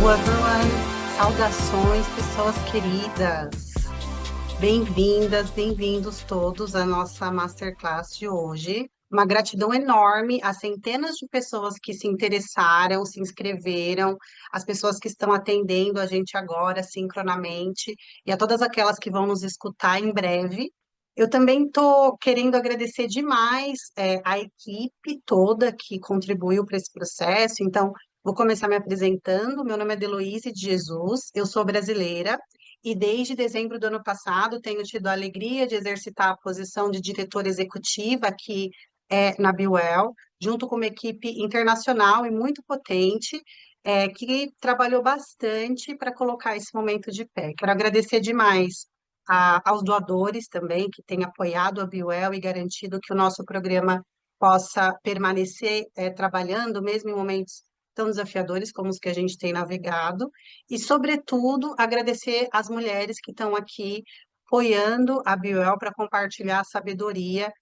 Hello everyone, saudações pessoas queridas, bem-vindas, bem-vindos todos à nossa Masterclass de hoje. Uma gratidão enorme às centenas de pessoas que se interessaram, se inscreveram, as pessoas que estão atendendo a gente agora sincronamente e a todas aquelas que vão nos escutar em breve. Eu também estou querendo agradecer demais a equipe toda que contribuiu para esse processo. Então, vou começar me apresentando. Meu nome é Deloise de Jesus, eu sou brasileira e desde dezembro do ano passado tenho tido a alegria de exercitar a posição de diretora executiva aqui na B-WEL, junto com uma equipe internacional e muito potente, que trabalhou bastante para colocar esse momento de pé. Quero agradecer demais aos doadores também, que têm apoiado a B-WEL e garantido que o nosso programa possa permanecer trabalhando, mesmo em momentos tão desafiadores como os que a gente tem navegado, e, sobretudo, agradecer às mulheres que estão aqui apoiando a B-WEL para compartilhar a sabedoria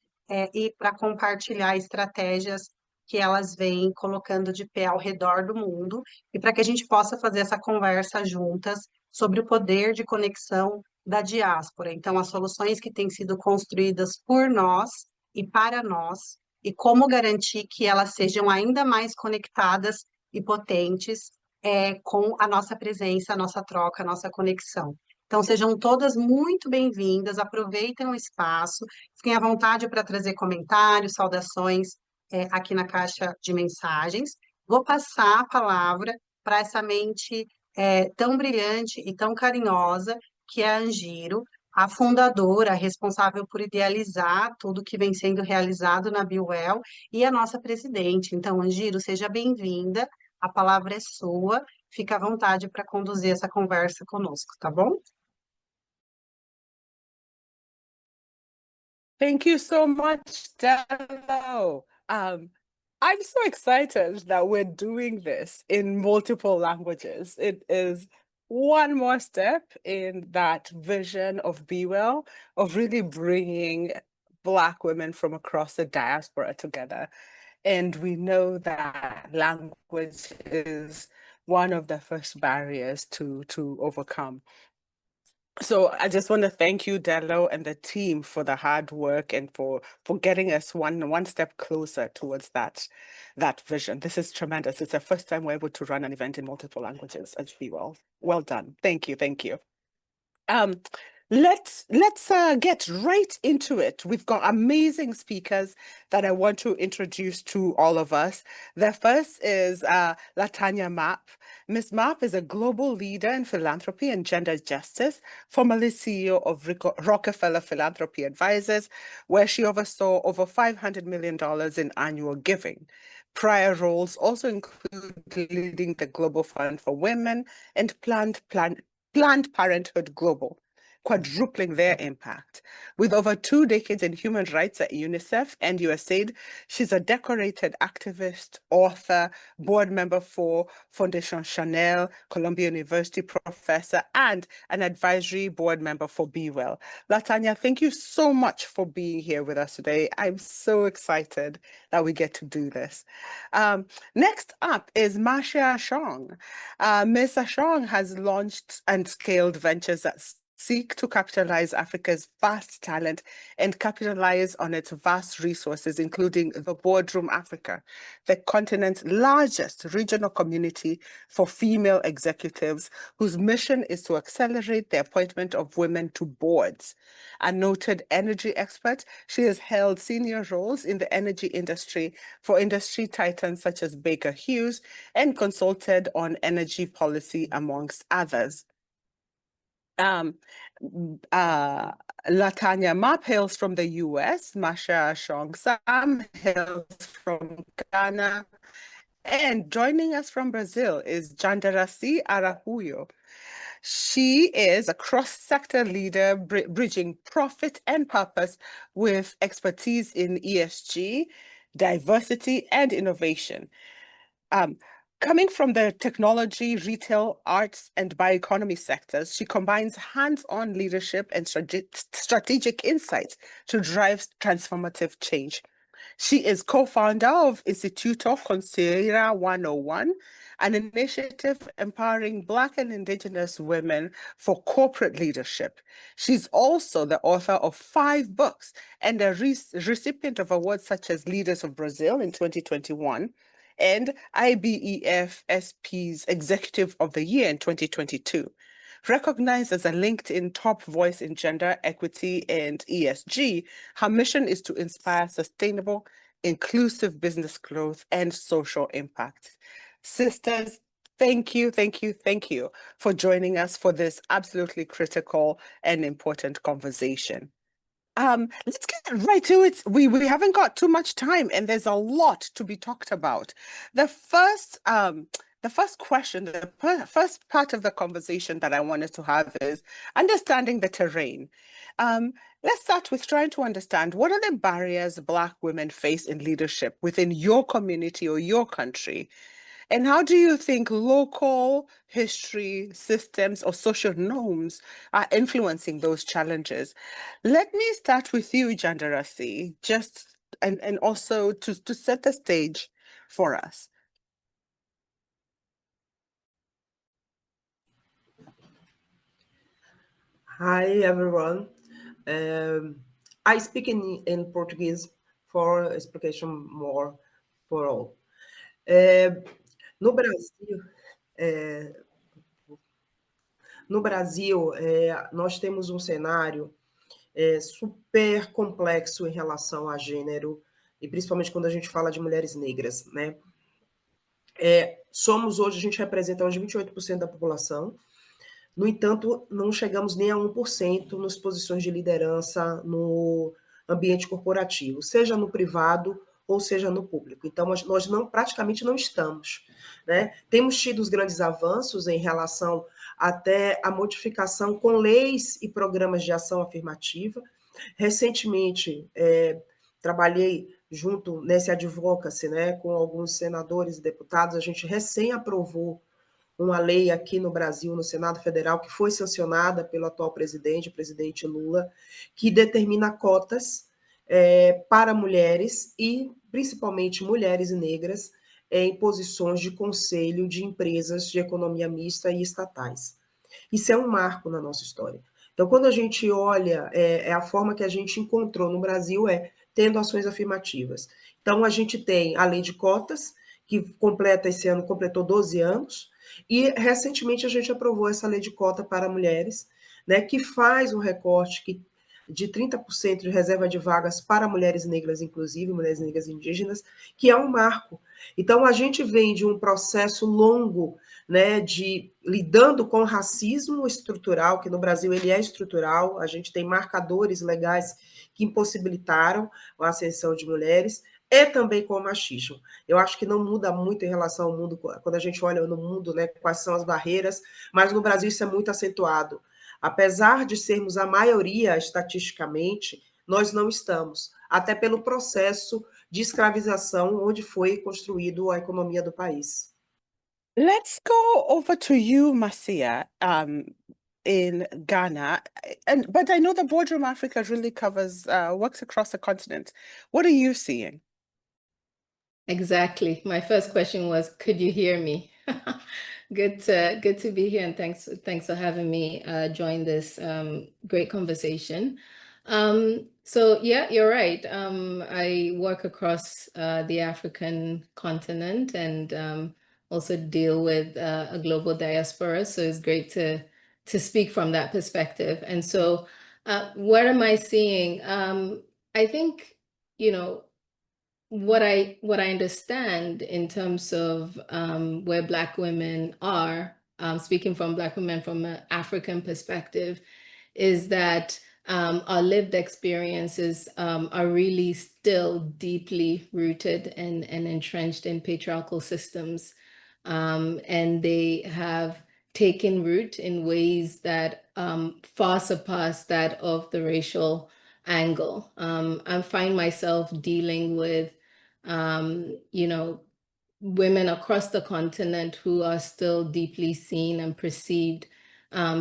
e para compartilhar estratégias que elas vêm colocando de pé ao redor do mundo, e para que a gente possa fazer essa conversa juntas sobre o poder de conexão da diáspora. Então, as soluções que têm sido construídas por nós e para nós, e como garantir que elas sejam ainda mais conectadas e potentes com a nossa presença, a nossa troca, a nossa conexão. Então, sejam todas muito bem-vindas, aproveitem o espaço, fiquem à vontade para trazer comentários, saudações aqui na caixa de mensagens. Vou passar a palavra para essa mente tão brilhante e tão carinhosa, que é a Wanjiru, a fundadora, a responsável por idealizar tudo que vem sendo realizado na B-WEL e a nossa presidente. Então, Wanjiru, seja bem-vinda, a palavra é sua, fica à vontade para conduzir essa conversa conosco, tá bom? Thank you so much, Dello. I'm so excited that we're doing this in multiple languages. It is one more step in that vision of B-WEL, of really bringing Black women from across the diaspora together. And we know that language is one of the first barriers to overcome. So I just want to thank you, Dello, and the team for the hard work and for getting us one step closer towards that vision. This is tremendous. It's the first time we're able to run an event in multiple languages as B-WEL. Well done. Thank you. Thank you. Let's get right into it. We've got amazing speakers that I want to introduce to all of us. The first is Latanya Mapp. Ms. Mapp is a global leader in philanthropy and gender justice, formerly CEO of Rockefeller Philanthropy Advisors, where she oversaw over $500 million in annual giving. Prior roles also include leading the Global Fund for Women and Planned Parenthood Global, quadrupling their impact. With over 2 decades in human rights at UNICEF and USAID, she's a decorated activist, author, board member for Fondation Chanel, Columbia University professor, and an advisory board member for B-WEL. Latanya, thank you so much for being here with us today. I'm so excited that we get to do this. Next up is Marcia Ashong. Ms. Ashong has launched and scaled ventures that seek to capitalize Africa's vast talent and capitalize on its vast resources, including the Boardroom Africa, the continent's largest regional community for female executives, whose mission is to accelerate the appointment of women to boards. A noted energy expert, she has held senior roles in the energy industry for industry titans such as Baker Hughes and consulted on energy policy, amongst others. Latanya Mapp hails from the US, Marcia Ashong-Sam hails from Ghana, and joining us from Brazil is Jandaraci Araújo. She is a cross-sector leader bridging profit and purpose with expertise in ESG, diversity, and innovation. Coming from the technology, retail, arts, and bioeconomy sectors, she combines hands-on leadership and strategic insights to drive transformative change. She is co-founder of Instituto Conselheira 101, an initiative empowering Black and Indigenous women for corporate leadership. She's also the author of 5 books and a recipient of awards such as Leaders of Brazil in 2021 and IBEF-SP's Executive of the Year in 2022. Recognized as a LinkedIn top voice in gender equity and ESG, her mission is to inspire sustainable, inclusive business growth and social impact. Sisters, thank you for joining us for this absolutely critical and important conversation. Let's get right to it. We haven't got too much time, and there's a lot to be talked about. The first question, the first part of the conversation that I wanted to have is understanding the terrain. Let's start with trying to understand what are the barriers Black women face in leadership within your community or your country. And how do you think local history, systems, or social norms are influencing those challenges? Let me start with you, Jandaraci, and also to set the stage for us. Hi, everyone. I speak in Portuguese for explication more for all. No Brasil, nós temos um cenário super complexo em relação a gênero, e principalmente quando a gente fala de mulheres negras, né? Somos hoje, a gente representa hoje 28% da população. No entanto, não chegamos nem a 1% nas posições de liderança no ambiente corporativo, seja no privado ou seja no público. Então, nós praticamente não estamos, né? Temos tido os grandes avanços em relação até a modificação com leis e programas de ação afirmativa. Recentemente, trabalhei junto nesse advocacy, né, com alguns senadores e deputados. A gente recém aprovou uma lei aqui no Brasil, no Senado Federal, que foi sancionada pelo atual presidente, o presidente Lula, que determina cotas para mulheres e, principalmente, mulheres negras em posições de conselho de empresas de economia mista e estatais. Isso é um marco na nossa história. Então, quando a gente olha, a forma que a gente encontrou no Brasil tendo ações afirmativas. Então, a gente tem a lei de cotas, que esse ano completou 12 anos, e recentemente a gente aprovou essa lei de cota para mulheres, né, que faz um recorte de 30% de reserva de vagas para mulheres negras, inclusive, mulheres negras indígenas, que é um marco. Então, a gente vem de um processo longo, né, de lidando com racismo estrutural, que no Brasil ele é estrutural, a gente tem marcadores legais que impossibilitaram a ascensão de mulheres, e também com o machismo. Eu acho que não muda muito em relação ao mundo, quando a gente olha no mundo, né, quais são as barreiras, mas no Brasil isso é muito acentuado. Apesar de sermos a maioria estatisticamente, nós não estamos, até pelo processo de escravização onde foi construído a economia do país. Let's go over to you, Marcia, in Ghana. But I know the Boardroom Africa really covers, works across the continent. What are you seeing? Exactly. My first question was, could you hear me? Good to be here, and thanks for having me join this great conversation. So yeah, you're right. I work across the African continent and also deal with a global diaspora. So it's great to speak from that perspective. And so, what am I seeing? I think, you know, what I understand in terms of where Black women are, speaking from Black women from an African perspective, is that our lived experiences are really still deeply rooted and entrenched in patriarchal systems. And they have taken root in ways that far surpass that of the racial angle. I find myself dealing with you know, women across the continent who are still deeply seen and perceived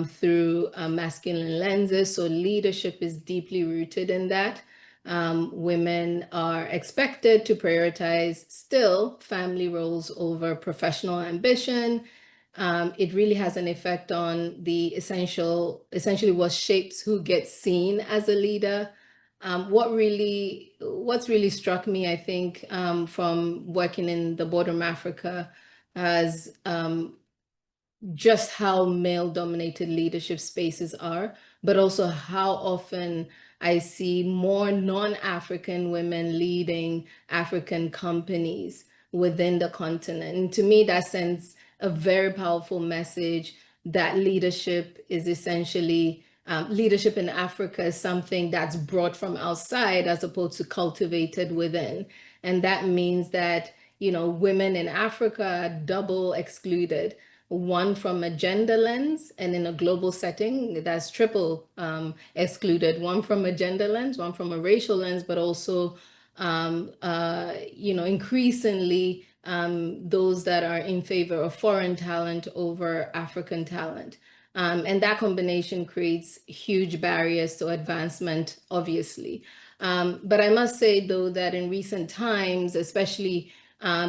through masculine lenses. So leadership is deeply rooted in that. women are expected to prioritize still family roles over professional ambition. It really has an effect on the essentially what shapes who gets seen as a leader. What's really struck me, I think, from working in the Bordom Africa, as just how male-dominated leadership spaces are, but also how often I see more non-African women leading African companies within the continent. And to me, that sends a very powerful message that leadership is essentially, leadership in Africa is something that's brought from outside as opposed to cultivated within. And that means that, women in Africa are double excluded. One from a gender lens, and in a global setting, that's triple excluded. One from a gender lens, one from a racial lens, but also, increasingly those that are in favor of foreign talent over African talent. And that combination creates huge barriers to advancement, obviously. But I must say, though, that in recent times, especially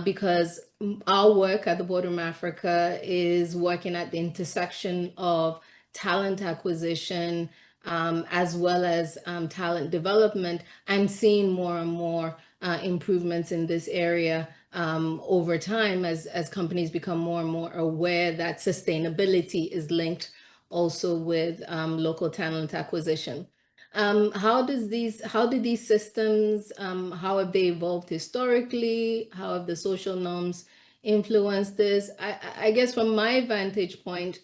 because our work at the Bordom Africa is working at the intersection of talent acquisition as well as talent development, I'm seeing more and more improvements in this area over time as companies become more and more aware that sustainability is linked also with local talent acquisition. How do these systems, how have they evolved historically? How have the social norms influenced this? I guess from my vantage point,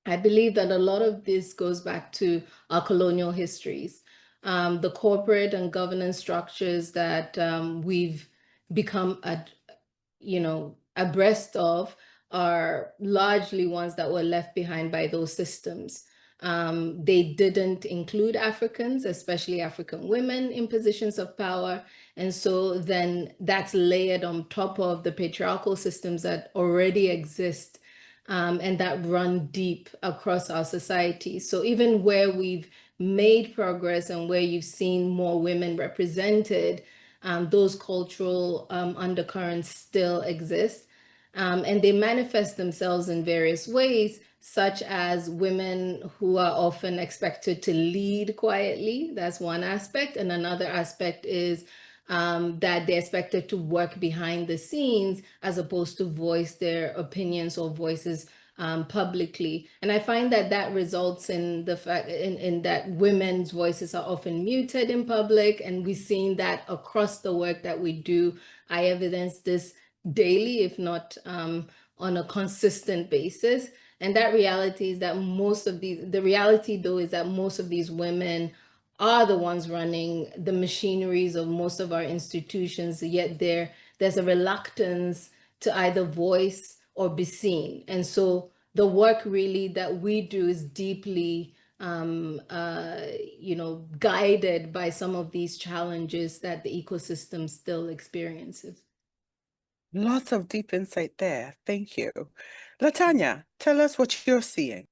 I believe that a lot of this goes back to our colonial histories, the corporate and governance structures that we've become abreast of are largely ones that were left behind by those systems. They didn't include Africans, especially African women, in positions of power. And so then that's layered on top of the patriarchal systems that already exist and that run deep across our society. So even where we've made progress and where you've seen more women represented, those cultural undercurrents still exist. And they manifest themselves in various ways, such as women who are often expected to lead quietly. That's one aspect. And another aspect is that they're expected to work behind the scenes as opposed to voice their opinions or voices publicly. And I find that that results in the fact in that women's voices are often muted in public, and we've seen that across the work that we do. I evidence this daily, if not on a consistent basis. And that reality is that the reality though is that most of these women are the ones running the machineries of most of our institutions, yet there's a reluctance to either voice or be seen. And so the work really that we do is deeply guided by some of these challenges that the ecosystem still experiences. Lots of deep insight there. Thank you. Latanya, tell us what you're seeing.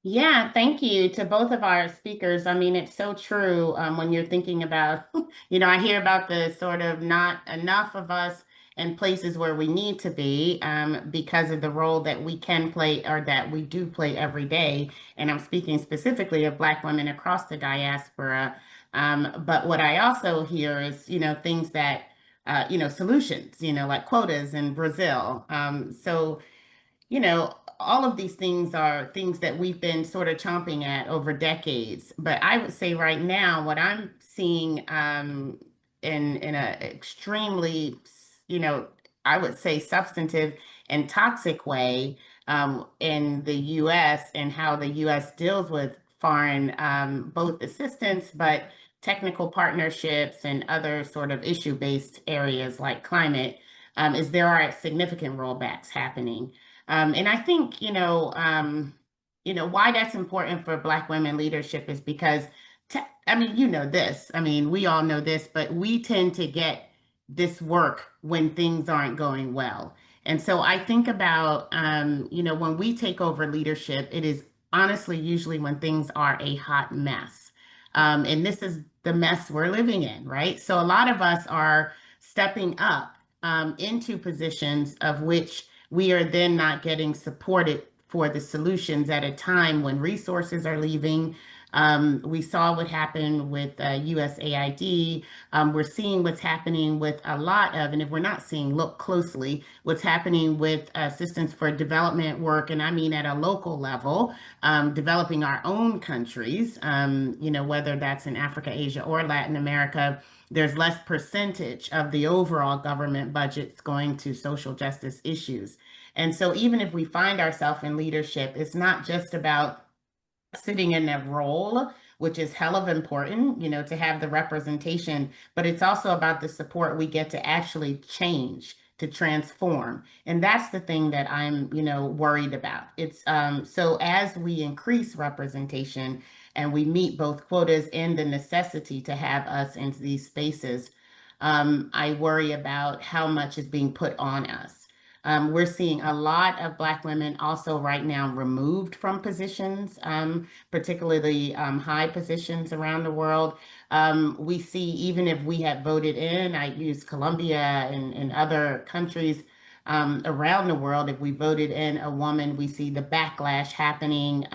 Yeah, thank you to both of our speakers. I mean, it's so true when you're thinking about, I hear about the sort of not enough of us in places where we need to be because of the role that we can play or that we do play every day. And I'm speaking specifically of Black women across the diaspora. But what I also hear is, things that, solutions, like quotas in Brazil. All of these things are things that we've been sort of chomping at over decades. But I would say right now, what I'm seeing in an extremely, I would say substantive and toxic way in the U.S. and how the U.S. deals with foreign both assistance, but technical partnerships and other sort of issue-based areas like climate, is there are significant rollbacks happening. And I think, why that's important for Black women leadership is because, we all know this, but we tend to get this work when things aren't going well. And so I think about, when we take over leadership, it is honestly usually when things are a hot mess. And this is the mess we're living in, right? So a lot of us are stepping up into positions of which we are then not getting supported for the solutions at a time when resources are leaving. We saw what happened with USAID. We're seeing what's happening with a lot of, and if we're not seeing, look closely, what's happening with assistance for development work, and I mean at a local level, developing our own countries, whether that's in Africa, Asia, or Latin America. There's less percentage of the overall government budgets going to social justice issues. And so even if we find ourselves in leadership, it's not just about sitting in that role, which is hell of important, to have the representation, but it's also about the support we get to actually change, to transform. And that's the thing that I'm, worried about. It's so as we increase representation and we meet both quotas and the necessity to have us into these spaces, I worry about how much is being put on us. We're seeing a lot of Black women also right now removed from positions, particularly high positions around the world. We see, even if we had voted in, I use Colombia and other countries around the world, if we voted in a woman, we see the backlash happening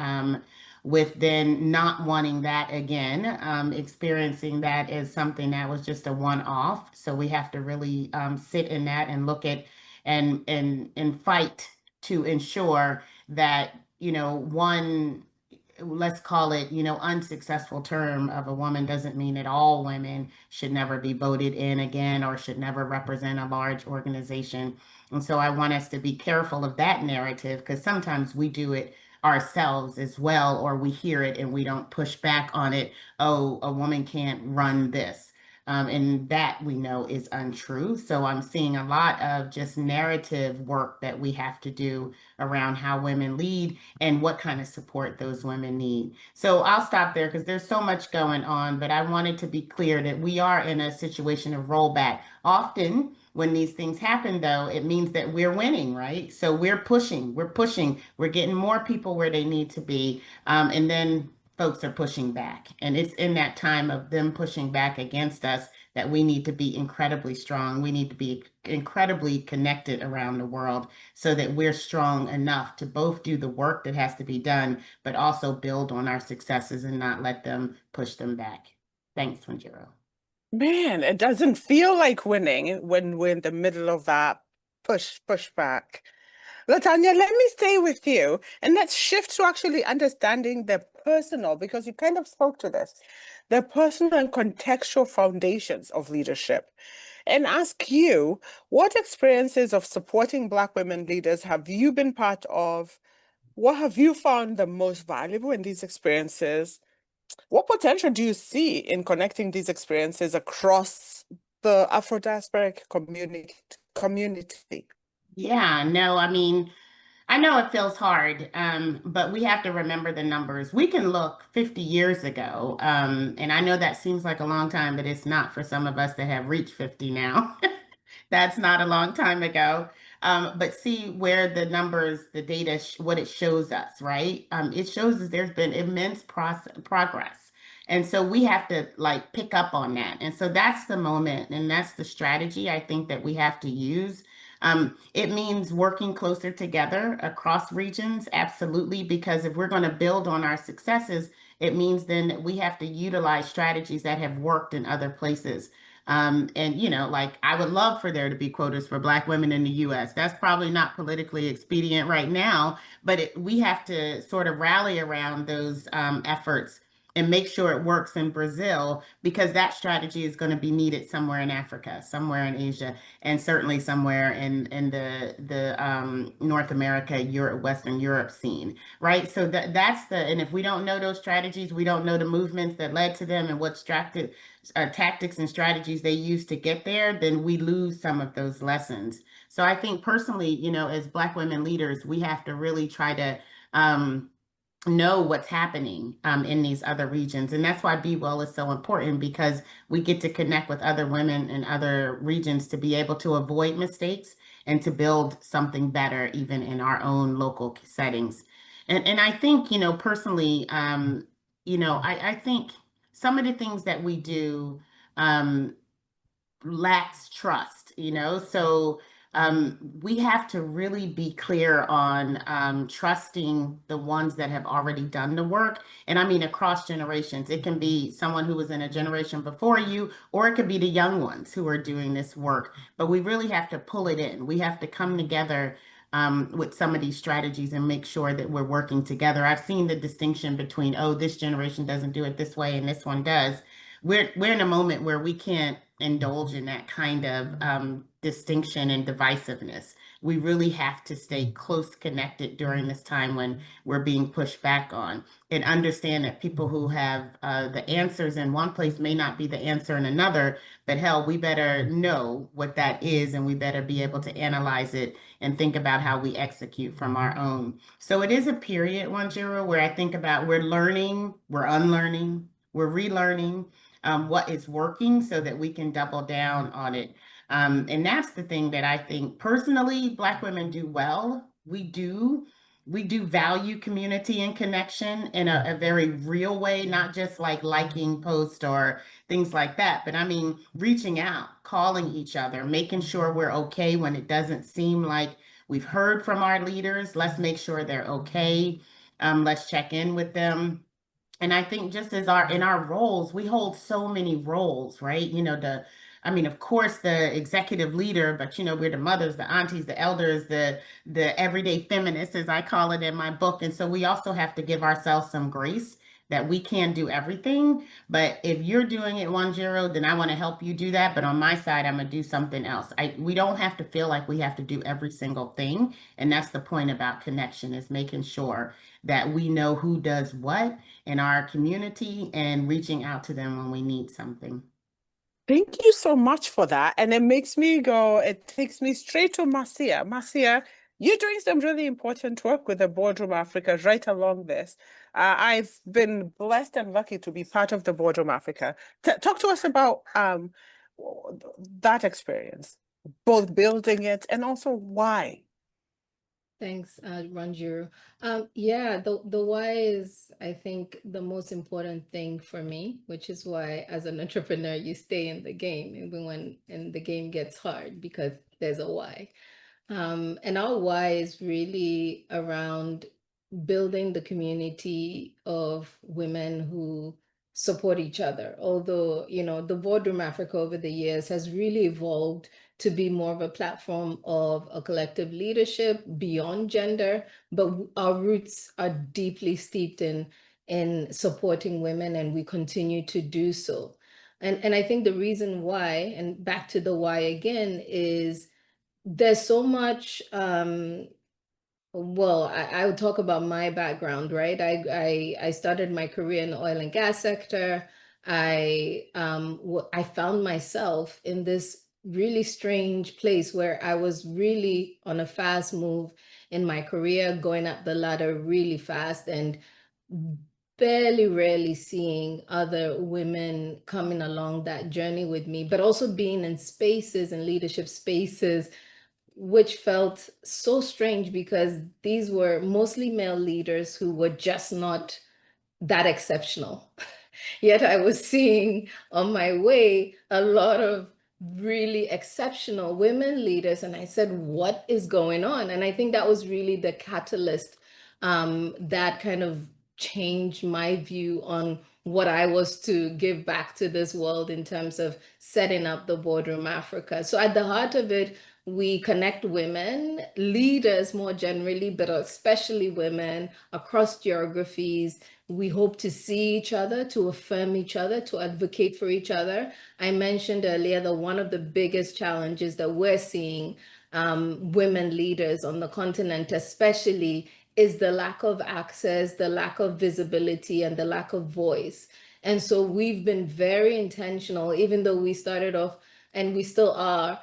with then not wanting that again, experiencing that as something that was just a one-off. So we have to really sit in that and look at and fight to ensure that, one, let's call it, unsuccessful term of a woman doesn't mean that all women should never be voted in again or should never represent a large organization. And so I want us to be careful of that narrative, because sometimes we do it ourselves as well, or we hear it and we don't push back on it. Oh, a woman can't run this. And that we know is untrue. So I'm seeing a lot of just narrative work that we have to do around how women lead and what kind of support those women need. So I'll stop there because there's so much going on, but I wanted to be clear that we are in a situation of rollback. Often when these things happen, though, it means that we're winning, right? So we're pushing, we're getting more people where they need to be. And then folks are pushing back. And it's in that time of them pushing back against us that we need to be incredibly strong. We need to be incredibly connected around the world so that we're strong enough to both do the work that has to be done, but also build on our successes and not let them push them back. Thanks, Wanjiru. Man, it doesn't feel like winning when we're in the middle of that pushback. Latanya, let me stay with you and let's shift to actually understanding the personal, because you kind of spoke to this, the personal and contextual foundations of leadership, and ask you, what experiences of supporting Black women leaders have you been part of? What have you found the most valuable in these experiences? What potential do you see in connecting these experiences across the Afro-diasporic community? Yeah, no, I mean, I know it feels hard, but we have to remember the numbers. We can look 50 years ago, and I know that seems like a long time, but it's not for some of us that have reached 50 now. That's not a long time ago. But see where the numbers, the data, what it shows us, right? It shows us there's been immense progress. And so we have to pick up on that. And so that's the moment and that's the strategy I think that we have to use. It means working closer together across regions, absolutely, because if we're going to build on our successes, it means then we have to utilize strategies that have worked in other places. And, I would love for there to be quotas for Black women in the US. That's probably not politically expedient right now, but we have to sort of rally around those efforts and make sure it works in Brazil, because that strategy is going to be needed somewhere in Africa, somewhere in Asia, and certainly somewhere in the North America, Europe, Western Europe scene, right? So that's and if we don't know those strategies, we don't know the movements that led to them and what tactics and strategies they use to get there, then we lose some of those lessons. So I think personally, as Black women leaders, we have to really try to know what's happening in these other regions. And that's why B-WEL is so important, because we get to connect with other women in other regions to be able to avoid mistakes and to build something better even in our own local settings. And I think, personally, I think some of the things that we do lacks trust, you know? So we have to really be clear on trusting the ones that have already done the work. And I mean, across generations, it can be someone who was in a generation before you, or it could be the young ones who are doing this work. But we really have to pull it in. We have to come together with some of these strategies and make sure that we're working together. I've seen the distinction between, oh, this generation doesn't do it this way and this one does. We're in a moment where we can't indulge in that kind of distinction and divisiveness. We really have to stay close connected during this time when we're being pushed back on, and understand that people who have the answers in one place may not be the answer in another, but hell, we better know what that is, and we better be able to analyze it and think about how we execute from our own. So it is a period, Wanjiru, where I think about we're learning, we're unlearning, we're relearning what is working so that we can double down on it. And that's the thing that I think personally Black women do well. We do value community and connection in a very real way, not just like liking posts or things like that, but I mean, reaching out, calling each other, making sure we're okay when it doesn't seem like we've heard from our leaders. Let's make sure they're okay. Let's check in with them. And I think just as in our roles, we hold so many roles, right? You know, I mean, of course, the executive leader, but, you know, we're the mothers, the aunties, the elders, the everyday feminists, as I call it in my book. And so we also have to give ourselves some grace that we can do everything. But if you're doing it, Wanjiru, then I want to help you do that. But on my side, I'm going to do something else. We don't have to feel like we have to do every single thing. And that's the point about connection, is making sure that we know who does what in our community and reaching out to them when we need something. Thank you so much for that. And it takes me straight to Marcia. Marcia, you're doing some really important work with the Boardroom Africa right along this. I've been blessed and lucky to be part of the Boardroom Africa. Talk to us about that experience, both building it and also why. Thanks, Wanjiru. Yeah, the why is, I think, the most important thing for me, which is why, as an entrepreneur, you stay in the game, even when the game gets hard, because there's a why. And our why is really around building the community of women who support each other. Although, you know, the Boardroom Africa over the years has really evolved to be more of a platform of a collective leadership beyond gender, but our roots are deeply steeped in supporting women, and we continue to do so. And I think the reason why, and back to the why again, is there's so much, well, I would talk about my background, right? I started my career in the oil and gas sector. I found myself in this really strange place where I was really on a fast move in my career, going up the ladder really fast, and rarely seeing other women coming along that journey with me, but also being in spaces and leadership spaces which felt so strange, because these were mostly male leaders who were just not that exceptional. Yet I was seeing on my way a lot of really exceptional women leaders. And I said, what is going on? And I think that was really the catalyst that kind of changed my view on what I was to give back to this world in terms of setting up the Boardroom Africa. So at the heart of it, we connect women, leaders more generally, but especially women across geographies. We hope to see each other, to affirm each other, to advocate for each other. I mentioned earlier that one of the biggest challenges that we're seeing women leaders on the continent especially is the lack of access, the lack of visibility, and the lack of voice. And so we've been very intentional, even though we started off, and we still are,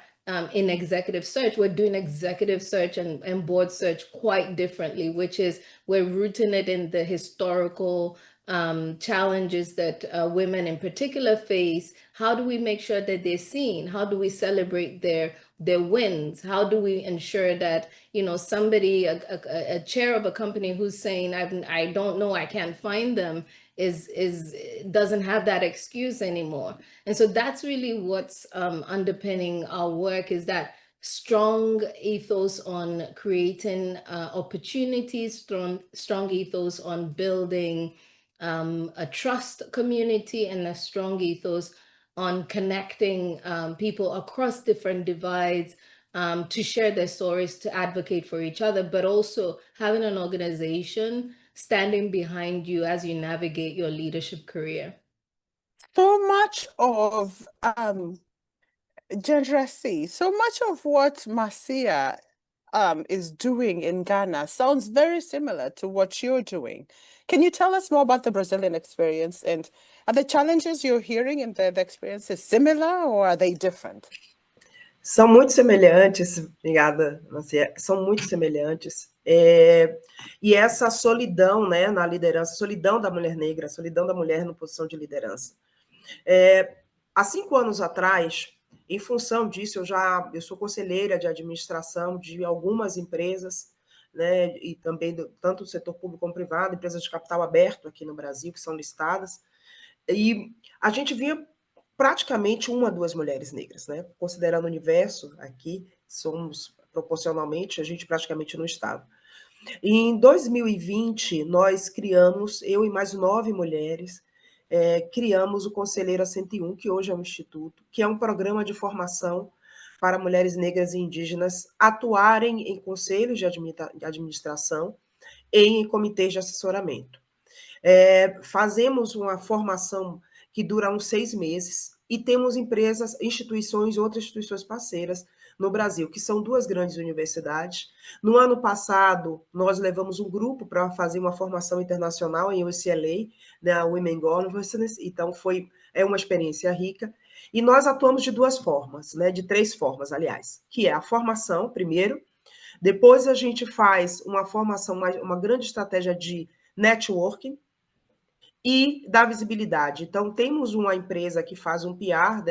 in executive search. We're doing executive search and board search quite differently, which is we're rooting it in the historical challenges that women in particular face. How do we make sure that they're seen? How do we celebrate their wins? How do we ensure that, you know, somebody, a chair of a company who's saying, I don't know, I can't find them, doesn't have that excuse anymore. And so that's really what's underpinning our work, is that strong ethos on creating opportunities, strong ethos on building a trust community, and a strong ethos on connecting people across different divides to share their stories, to advocate for each other, but also having an organization standing behind you as you navigate your leadership career. So much of Jandaraci, so much of what Marcia is doing in Ghana sounds very similar to what you're doing. Can you tell us more about the Brazilian experience, and are the challenges you're hearing in the experiences similar, or are they different? São muito semelhantes, obrigada, Marcia, são muito semelhantes. E essa solidão, né, na liderança, solidão da mulher negra, solidão da mulher na posição de liderança. Há 5 anos atrás, em função disso, eu sou conselheira de administração de algumas empresas, né, e também tanto do setor público como privado, empresas de capital aberto aqui no Brasil, que são listadas, e a gente via praticamente 1 a 2 mulheres negras, né? Considerando o universo aqui, somos proporcionalmente, a gente praticamente não estava. E em 2020, nós criamos, eu e mais 9 mulheres, criamos o Conselheira 101, que hoje é um instituto, que é um programa de formação para mulheres negras e indígenas atuarem em conselhos de administração e em comitês de assessoramento. Fazemos uma formação que dura uns 6 meses, e temos empresas, instituições, outras instituições parceiras no Brasil, que são 2 grandes universidades. No ano passado, nós levamos um grupo para fazer uma formação internacional em UCLA, na Women Governance, então é uma experiência rica. E nós atuamos de 2 formas, né, de 3 formas, aliás, que é a formação, primeiro, depois a gente faz uma formação, uma grande estratégia de networking, e da visibilidade. Então, temos uma empresa que faz um PR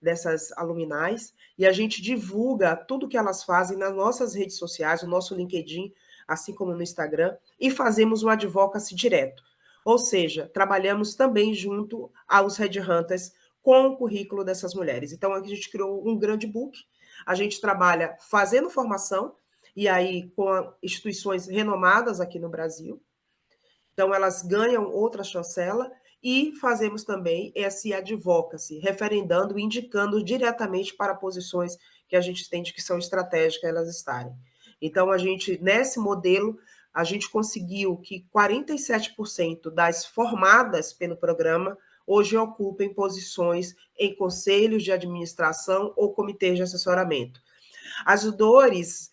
dessas aluminais, e a gente divulga tudo que elas fazem nas nossas redes sociais, no nosso LinkedIn, assim como no Instagram, e fazemos um advocacy direto. Ou seja, trabalhamos também junto aos headhunters com o currículo dessas mulheres. Então, a gente criou um grande book, a gente trabalha fazendo formação, e aí com instituições renomadas aqui no Brasil. Então, elas ganham outra chancela, e fazemos também esse advocacy, referendando e indicando diretamente para posições que a gente entende que são estratégicas elas estarem. Então, nesse modelo, a gente conseguiu que 47% das formadas pelo programa hoje ocupem posições em conselhos de administração ou comitês de assessoramento. As dores,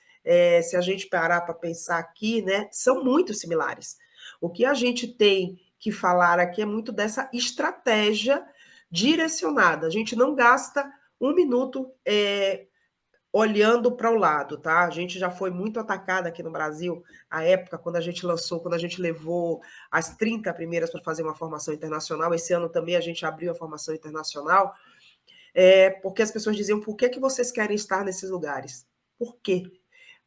se a gente parar para pensar aqui, né, são muito similares. O que a gente tem que falar aqui é muito dessa estratégia direcionada. A gente não gasta 1 minuto olhando para o lado, tá? A gente já foi muito atacada aqui no Brasil, à época, quando a gente levou as 30 primeiras para fazer uma formação internacional. Esse ano também a gente abriu a formação internacional, porque as pessoas diziam: por que vocês querem estar nesses lugares? Por quê?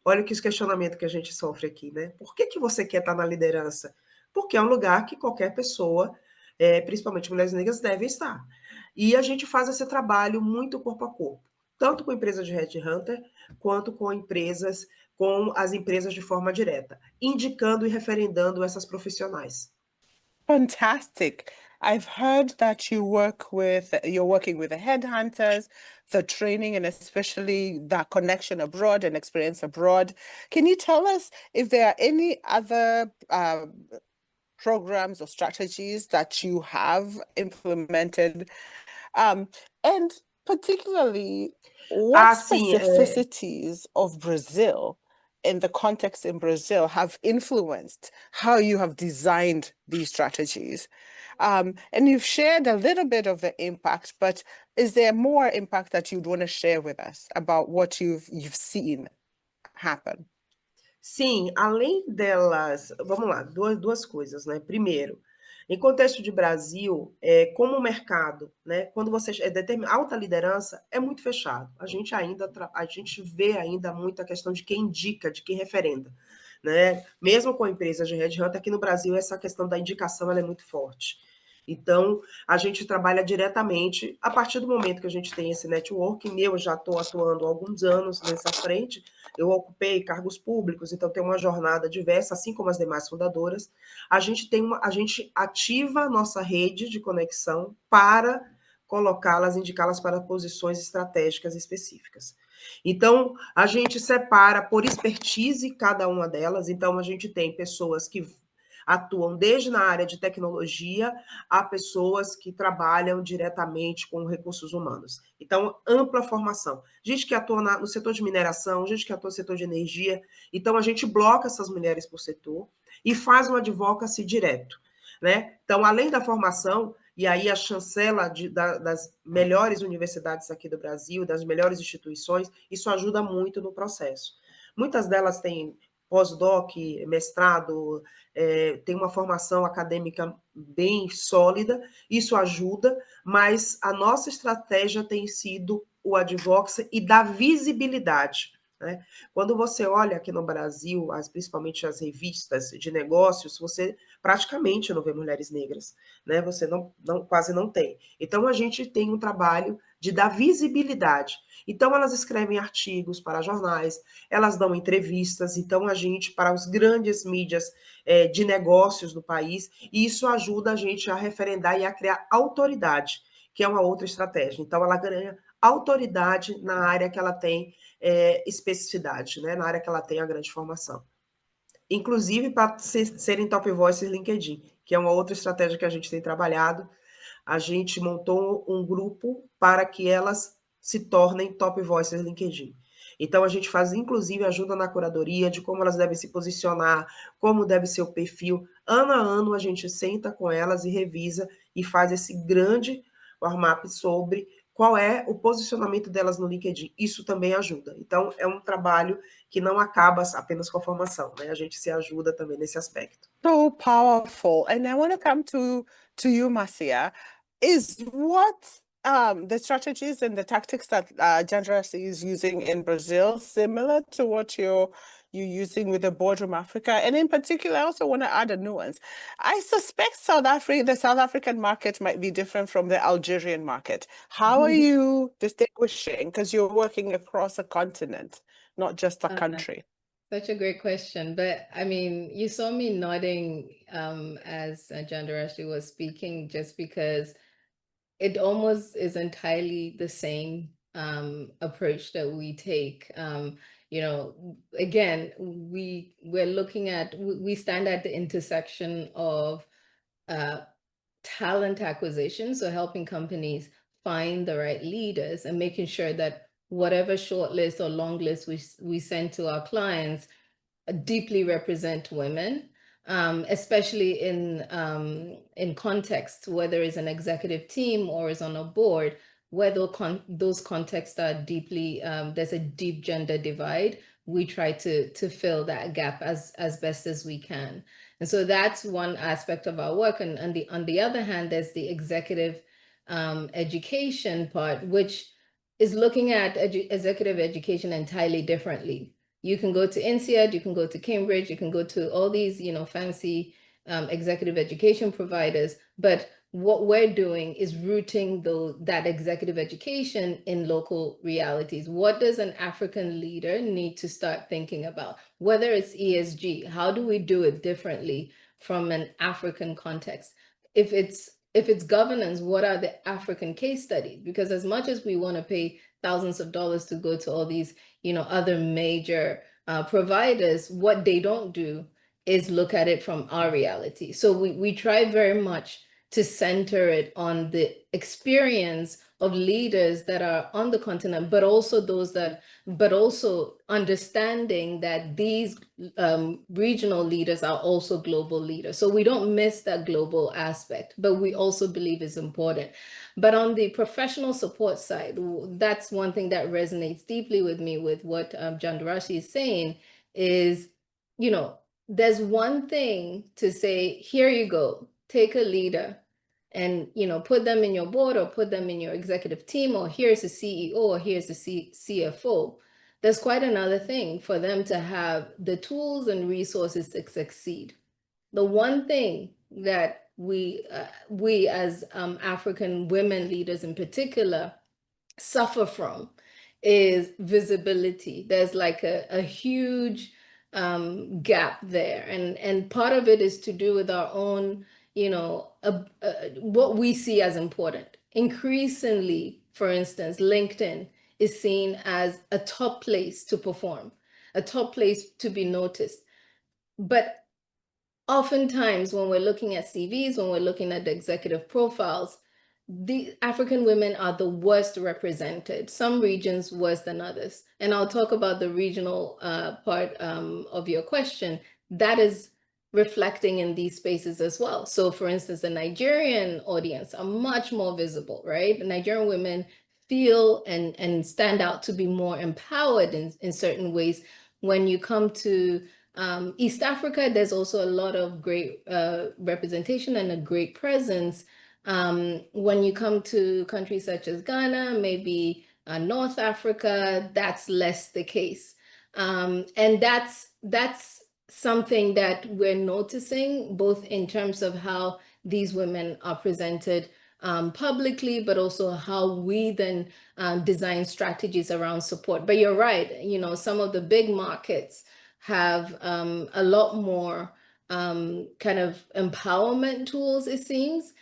Olha que questionamento que a gente sofre aqui, né? Por que você quer estar na liderança? Porque é um lugar que qualquer pessoa, principalmente mulheres negras, deve estar. E a gente faz esse trabalho muito corpo a corpo, tanto com empresas de headhunter, quanto com as empresas de forma direta, indicando e referendando essas profissionais. Fantastic. I've heard that you're working with the headhunters, the training, and especially that connection abroad and experience abroad. Can you tell us if there are any other programs or strategies that you have implemented? And particularly, what specificities of Brazil, in the context in Brazil, have influenced how you have designed these strategies? And you've shared a little bit of the impact, but is there more impact that you'd want to share with us about what you've seen happen? Sim, além delas, vamos lá, duas coisas, né? Primeiro, em contexto de Brasil, como o mercado, né? Quando você alta liderança, é muito fechado. A gente vê ainda muito a questão de quem indica, de quem referenda. né? Mesmo com empresas de headhunter, aqui no Brasil essa questão da indicação ela é muito forte. Então, a gente trabalha diretamente, a partir do momento que a gente tem esse networking, eu já estou atuando há alguns anos nessa frente, eu ocupei cargos públicos, então tem uma jornada diversa, assim como as demais fundadoras. A gente ativa a nossa rede de conexão para colocá-las, indicá-las para posições estratégicas específicas. Então, a gente separa por expertise cada uma delas, então a gente tem pessoas que atuam desde na área de tecnologia a pessoas que trabalham diretamente com recursos humanos. Então, ampla formação. Gente que atua no setor de mineração, gente que atua no setor de energia. Então, a gente bloca essas mulheres por setor e faz um advocacy direto, né? Então, além da formação, e aí a chancela das melhores universidades aqui do Brasil, das melhores instituições, isso ajuda muito no processo. Muitas delas têm pós-doc, mestrado, tem uma formação acadêmica bem sólida, isso ajuda, mas a nossa estratégia tem sido o advocacy e dar visibilidade, né? Quando você olha aqui no Brasil, principalmente as revistas de negócios, você praticamente não vê mulheres negras, né? Você quase não tem. Então, a gente tem um trabalho de dar visibilidade. Então, elas escrevem artigos para jornais, elas dão entrevistas, então a gente, para os grandes mídias de negócios do país, e isso ajuda a gente a referendar e a criar autoridade, que é uma outra estratégia. Então, ela ganha autoridade na área que ela tem especificidade, né? Na área que ela tem a grande formação. Inclusive para serem top voices LinkedIn, que é uma outra estratégia que a gente tem trabalhado. A gente montou um grupo para que elas se tornem top voices LinkedIn. Então, a gente faz, inclusive, ajuda na curadoria de como elas devem se posicionar, como deve ser o perfil. Ano a ano, a gente senta com elas e revisa e faz esse grande warm-up sobre qual é o posicionamento delas no LinkedIn. Isso também ajuda. Então, é um trabalho que não acaba apenas com a formação, né? A gente se ajuda também nesse aspecto. So powerful. And I want to come to you, Marcia. Is what the strategies and the tactics that Jandaraci is using in Brazil similar to what you're using with the Boardroom Africa? And in particular, I also want to add a nuance. I suspect the South African market might be different from the Algerian market. How are you distinguishing? Because you're working across a continent, not just a country. Such a great question. But I mean, you saw me nodding as Jandaraci was speaking, just because it almost is entirely the same approach that we take. You know, again, we're looking at, we stand at the intersection of talent acquisition, so helping companies find the right leaders and making sure that whatever short list or long list we send to our clients deeply represent women, especially in context, whether it's an executive team or is on a board, where those contexts are deeply, there's a deep gender divide. We try to fill that gap as best as we can. And so that's one aspect of our work. And on the other hand, there's the executive education part, which is looking at executive education entirely differently. You can go to INSEAD, you can go to Cambridge, you can go to all these, you know, fancy executive education providers. But what we're doing is rooting that executive education in local realities. What does an African leader need to start thinking about? Whether it's ESG, how do we do it differently from an African context? If it's governance, what are the African case studies? Because as much as we want to pay thousands of dollars to go to all these, you know, other major providers, what they don't do is look at it from our reality. So we try very much to center it on the experience of leaders that are on the continent, but also understanding that these regional leaders are also global leaders. So we don't miss that global aspect, but we also believe it's important. But on the professional support side, that's one thing that resonates deeply with me with what Jandaraci is saying is, you know, there's one thing to say, here you go, take a leader and, you know, put them in your board or put them in your executive team, or here's the CEO or here's the CFO. there's quite another thing for them to have the tools and resources to succeed. The one thing that we as African women leaders in particular suffer from is visibility. There's like a huge gap there, and part of it is to do with our own, what we see as important. Increasingly, for instance, LinkedIn is seen as a top place to perform, a top place to be noticed. But oftentimes when we're looking at CVs, when we're looking at the executive profiles, the African women are the worst represented, some regions worse than others. And I'll talk about the regional part of your question. That is reflecting in these spaces as well. So for instance, the Nigerian audience are much more visible, right? The Nigerian women feel and stand out to be more empowered in certain ways. When you come to East Africa, there's also a lot of great representation and a great presence. When you come to countries such as Ghana, maybe North Africa, that's less the case. And that's something that we're noticing, both in terms of how these women are presented publicly, but also how we then design strategies around support. But you're right, some of the big markets have a lot more kind of empowerment tools, it seems,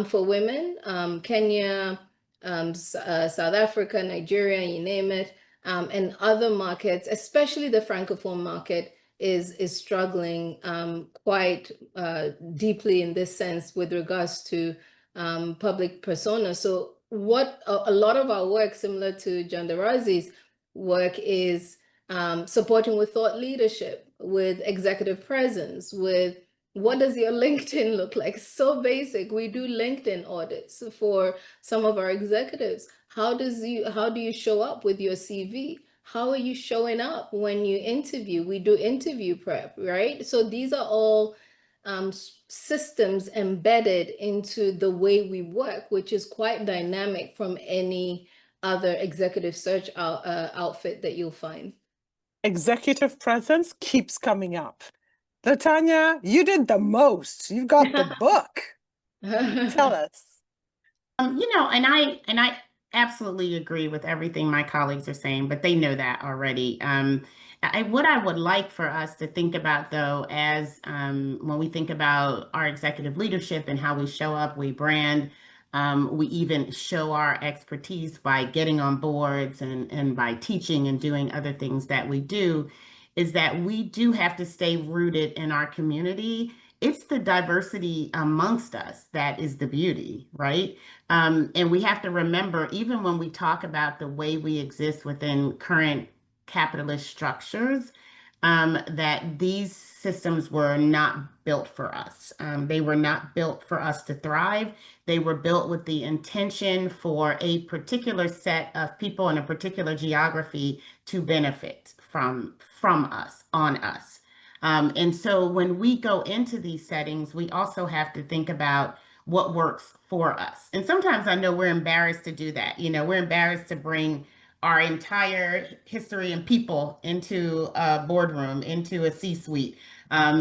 for women. Kenya, South Africa, Nigeria, you name it, and other markets, especially the Francophone market, is struggling quite deeply in this sense with regards to public persona. So what a lot of our work, similar to Jandaraci's work, is supporting with thought leadership, with executive presence, with what does your LinkedIn look like? So basic. We do LinkedIn audits for some of our executives. How do you show up with your CV? How are you showing up when you interview? We do interview prep, right? So these are all systems embedded into the way we work, which is quite dynamic from any other executive search outfit that you'll find. Executive presence keeps coming up. Latanya, you did the most. You've got the book. Tell us. And I absolutely agree with everything my colleagues are saying, but they know that already. What I would like for us to think about, though, as when we think about our executive leadership and how we show up, we brand, we even show our expertise by getting on boards and by teaching and doing other things that we do, is that we do have to stay rooted in our community. It's the diversity amongst us that is the beauty, right? And we have to remember, even when we talk about the way we exist within current capitalist structures, that these systems were not built for us. They were not built for us to thrive. They were built with the intention for a particular set of people in a particular geography to benefit from us, on us. And so when we go into these settings, we also have to think about what works for us. And sometimes I know we're embarrassed to do that. We're embarrassed to bring our entire history and people into a boardroom, into a C-suite,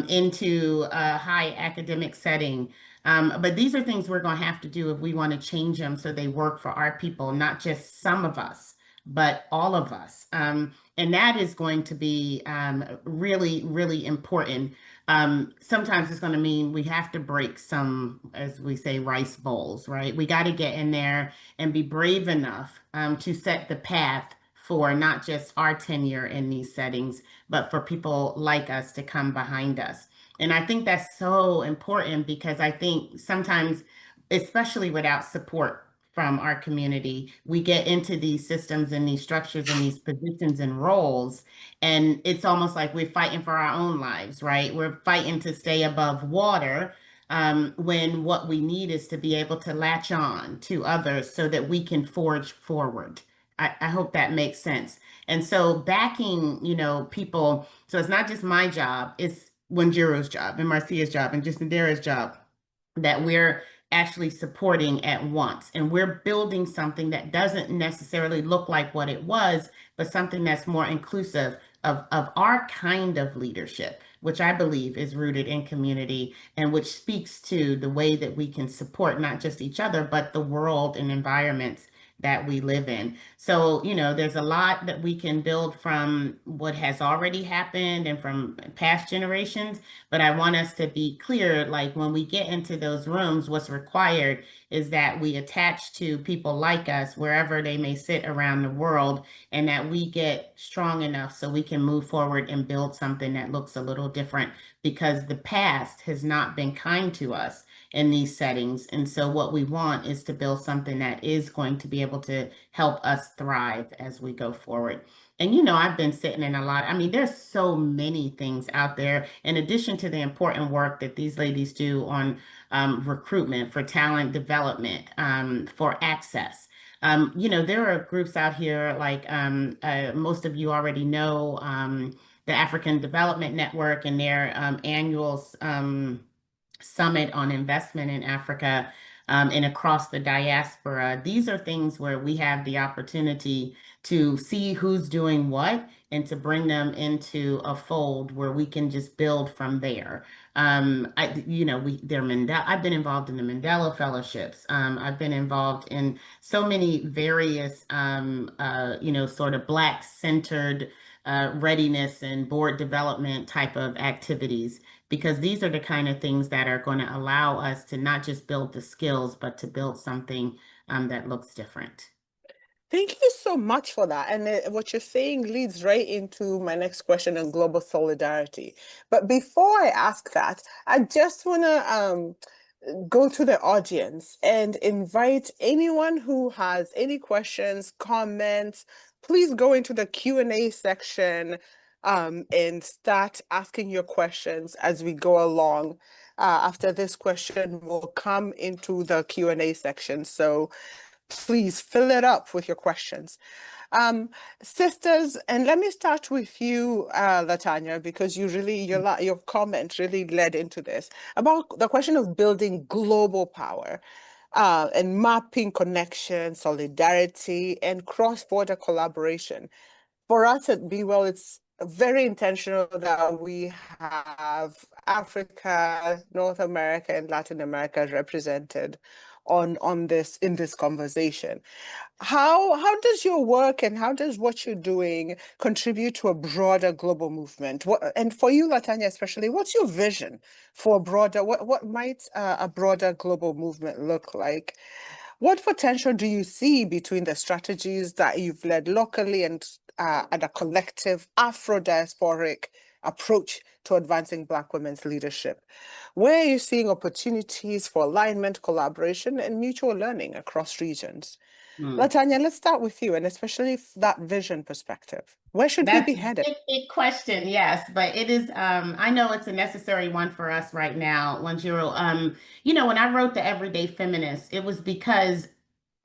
into a high academic setting. But these are things we're going to have to do if we want to change them so they work for our people, not just some of us, but all of us. And that is going to be really, really important. Sometimes it's going to mean we have to break some, as we say, rice bowls, right? We got to get in there and be brave enough to set the path for not just our tenure in these settings, but for people like us to come behind us. And I think that's so important, because I think sometimes, especially without support from our community, we get into these systems and these structures and these positions and roles, and it's almost like we're fighting for our own lives, right? We're fighting to stay above water, when what we need is to be able to latch on to others so that we can forge forward. I hope that makes sense. And so backing, people, so it's not just my job, it's Wanjiru's job and Marcia's job and Jandaraci's job, that we're actually supporting at once. And we're building something that doesn't necessarily look like what it was, but something that's more inclusive of our kind of leadership, which I believe is rooted in community and which speaks to the way that we can support not just each other, but the world and environments that we live in. So, you know, there's a lot that we can build from what has already happened and from past generations. But I want us to be clear, like when we get into those rooms, what's required is that we attach to people like us, wherever they may sit around the world, and that we get strong enough so we can move forward and build something that looks a little different, because the past has not been kind to us in these settings. And so what we want is to build something that is going to be able to help us thrive as we go forward. And, you know, I've been sitting in a lot. I mean, there's so many things out there, in addition to the important work that these ladies do on recruitment, for talent development, for access. You know, there are groups out here like most of you already know, the African Development Network and their annual summit on investment in Africa and across the diaspora. These are things where we have the opportunity to see who's doing what and to bring them into a fold where we can just build from there. You know, I've been involved in the Mandela Fellowships. I've been involved in so many various, you know, sort of Black-centered readiness and board development type of activities, because these are the kind of things that are going to allow us to not just build the skills, but to build something that looks different. Thank you so much for that. And what you're saying leads right into my next question on global solidarity. But before I ask that, I just want to go to the audience and invite anyone who has any questions, comments, please go into the Q&A section and start asking your questions as we go along. After this question, we'll come into the Q&A section. So please fill it up with your questions. Sisters, and let me start with you, Latanya, because you really, your comment really led into this, about the question of building global power and mapping connection, solidarity, and cross-border collaboration. For us at B-WEL, it's very intentional that we have Africa, North America, and Latin America represented in this conversation. How does your work and how does what you're doing contribute to a broader global movement? And for you, Latanya, especially, what's your vision for a broader, what might a broader global movement look like? What potential do you see between the strategies that you've led locally and a collective Afro-diasporic approach to advancing Black women's leadership? Where are you seeing opportunities for alignment, collaboration, and mutual learning across regions? Latanya, let's start with you, and especially that vision perspective. Where should we be headed? That's a big question, yes, but it is, I know it's a necessary one for us right now, Wanjiru. You know, when I wrote The Everyday Feminist, it was because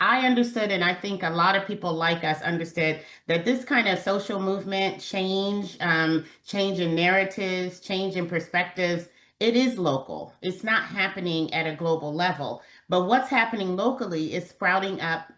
I understood, and I think a lot of people like us understood, that this kind of social movement change, change in narratives, change in perspectives, it is local. It's not happening at a global level. But what's happening locally is sprouting up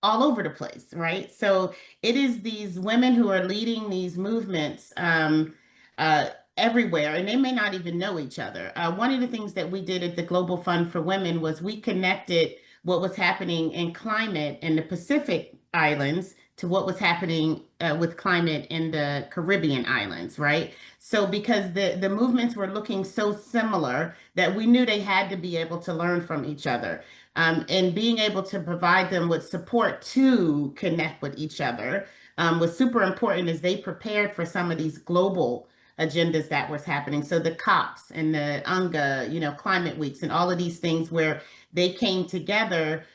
all over the place, right? So it is these women who are leading these movements everywhere, and they may not even know each other. One of the things that we did at the Global Fund for Women was we connected what was happening in climate in the Pacific Islands to what was happening with climate in the Caribbean islands, right? So because the movements were looking so similar that we knew they had to be able to learn from each other. And being able to provide them with support to connect with each other was super important as they prepared for some of these global agendas that was happening. So the COPs and the UNGA, you know, climate weeks and all of these things where they came together,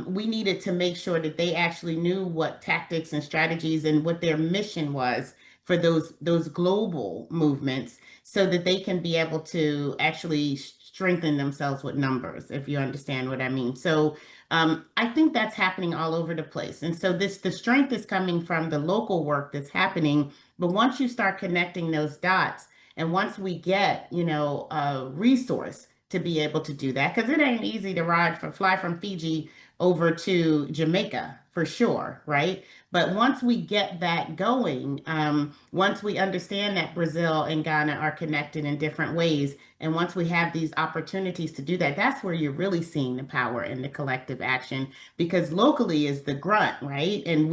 we needed to make sure that they actually knew what tactics and strategies and what their mission was for those global movements, so that they can be able to actually strengthen themselves with numbers, if you understand what I mean. So I think that's happening all over the place. And so the strength is coming from the local work that's happening. But once you start connecting those dots, and once we get, you know, a resource to be able to do that, because it ain't easy to fly from Fiji over to Jamaica for sure, right? But once we get that going, once we understand that Brazil and Ghana are connected in different ways, and once we have these opportunities to do that, that's where you're really seeing the power in the collective action, because locally is the grunt, right? And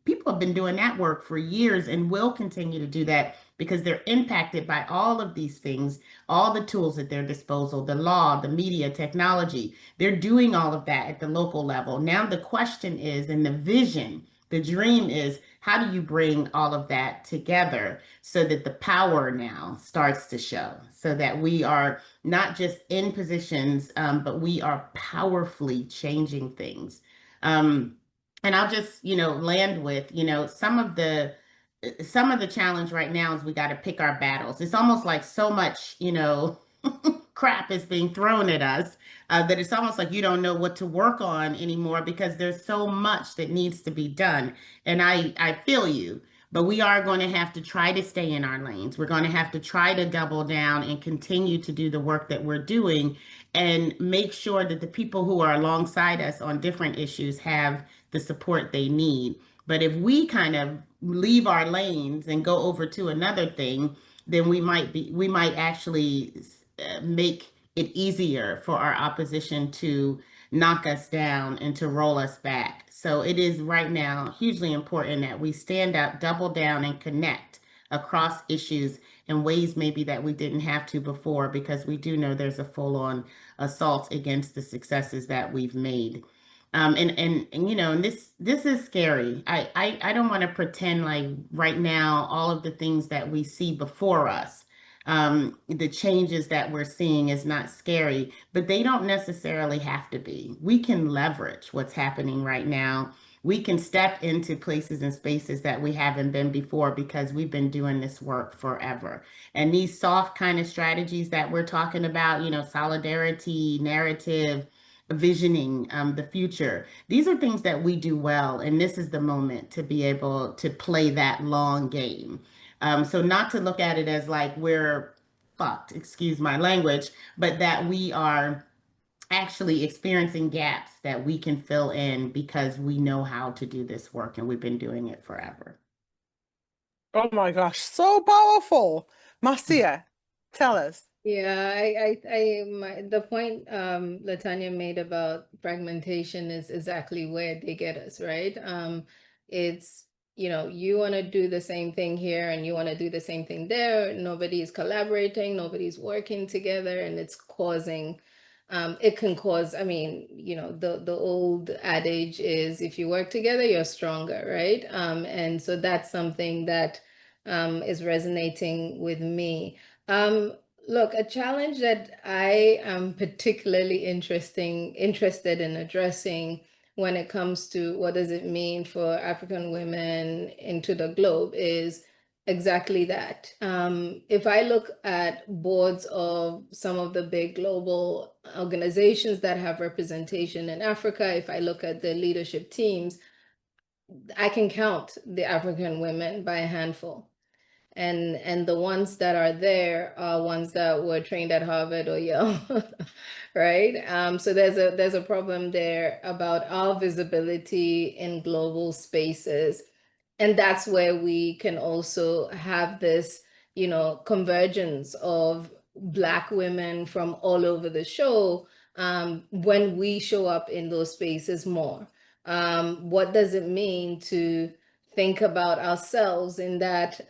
people have been doing that work for years and will continue to do that because they're impacted by all of these things, all the tools at their disposal, the law, the media, technology. They're doing all of that at the local level. Now the question is, and the vision, the dream is, how do you bring all of that together so that the power now starts to show, so that we are not just in positions, but we are powerfully changing things. And I'll just, land with, some of the challenge right now is we got to pick our battles. It's almost like so much, crap is being thrown at us that it's almost like you don't know what to work on anymore because there's so much that needs to be done. And I feel you, but we are going to have to try to stay in our lanes. We're going to have to try to double down and continue to do the work that we're doing and make sure that the people who are alongside us on different issues have the support they need. But if we kind of leave our lanes and go over to another thing, then we might actually make it easier for our opposition to knock us down and to roll us back. So it is right now hugely important that we stand up, double down, and connect across issues in ways maybe that we didn't have to before, because we do know there's a full-on assault against the successes that we've made. And this is scary. I don't want to pretend like right now all of the things that we see before us, the changes that we're seeing is not scary, but they don't necessarily have to be. We can leverage what's happening right now. We can step into places and spaces that we haven't been before because we've been doing this work forever. And these soft kind of strategies that we're talking about, solidarity, narrative, visioning the future. These are things that we do well, and this is the moment to be able to play that long game. So not to look at it as like we're fucked, excuse my language, but that we are actually experiencing gaps that we can fill in because we know how to do this work and we've been doing it forever. Oh my gosh, so powerful. Marcia, tell us. Yeah, the point Latanya made about fragmentation is exactly where they get us, right? It's, you want to do the same thing here and you want to do the same thing there. Nobody's collaborating, nobody's working together, and it's causing, it can cause, the old adage is if you work together, you're stronger, right? And so that's something that is resonating with me. Look, a challenge that I am particularly interested in addressing when it comes to what does it mean for African women into the globe is exactly that. If I look at boards of some of the big global organizations that have representation in Africa, if I look at the leadership teams, I can count the African women by a handful. And the ones that are there are ones that were trained at Harvard or Yale, right? So there's a problem there about our visibility in global spaces. And that's where we can also have this, convergence of Black women from all over the show when we show up in those spaces more. What does it mean to think about ourselves in that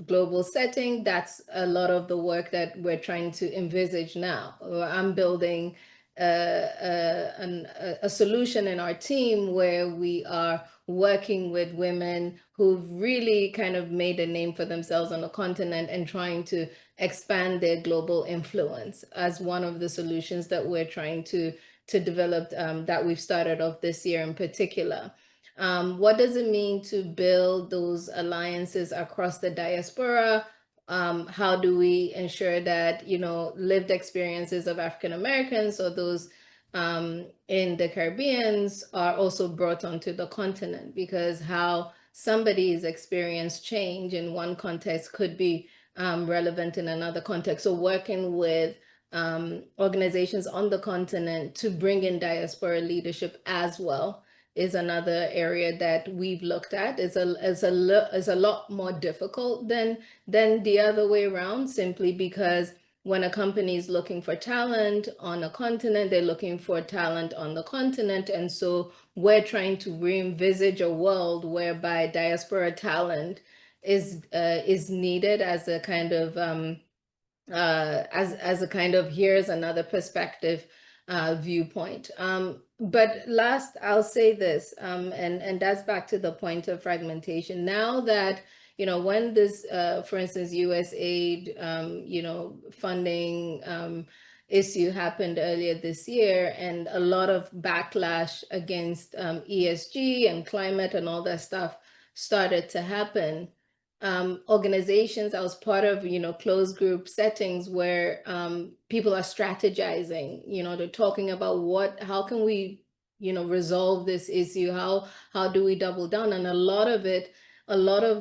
global setting? That's a lot of the work that we're trying to envisage now. I'm building a solution in our team where we are working with women who've really kind of made a name for themselves on the continent and trying to expand their global influence as one of the solutions that we're trying to develop that we've started off this year in particular. What does it mean to build those alliances across the diaspora? How do we ensure that, lived experiences of African Americans or those in the Caribbeans are also brought onto the continent? Because how somebody's experience change in one context could be relevant in another context. So working with organizations on the continent to bring in diaspora leadership as well is another area that we've looked at. Is a lot more difficult than the other way around, simply because when a company is looking for talent on a continent, they're looking for talent on the continent. And so we're trying to re-envisage a world whereby diaspora talent is needed as a kind of as a kind of here's another perspective viewpoint. But last, I'll say this, and that's back to the point of fragmentation. Now that, you know, when this, for instance, USAID, you know, funding issue happened earlier this year, and a lot of backlash against ESG and climate and all that stuff started to happen. Organizations, I was part of, you know, closed group settings where people are strategizing, you know, they're talking about how can we, you know, resolve this issue? How do we double down? And a lot of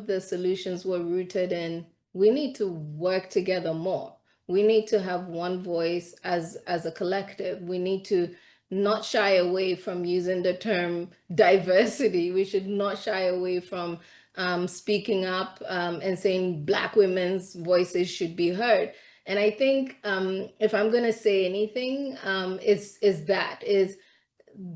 the solutions were rooted in, we need to work together more. We need to have one voice as a collective. We need to not shy away from using the term diversity. We should not shy away from speaking up and saying Black women's voices should be heard. And I think if I'm going to say anything, is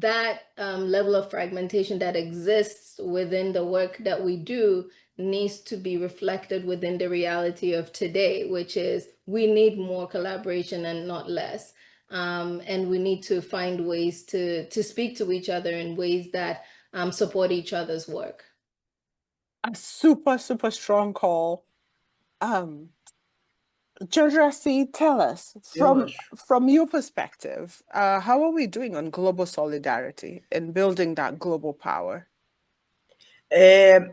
that level of fragmentation that exists within the work that we do needs to be reflected within the reality of today, which is we need more collaboration and not less. And we need to find ways to speak to each other in ways that support each other's work. A super, super strong call. Jandaraci, tell us, from your perspective, how are we doing on global solidarity and building that global power?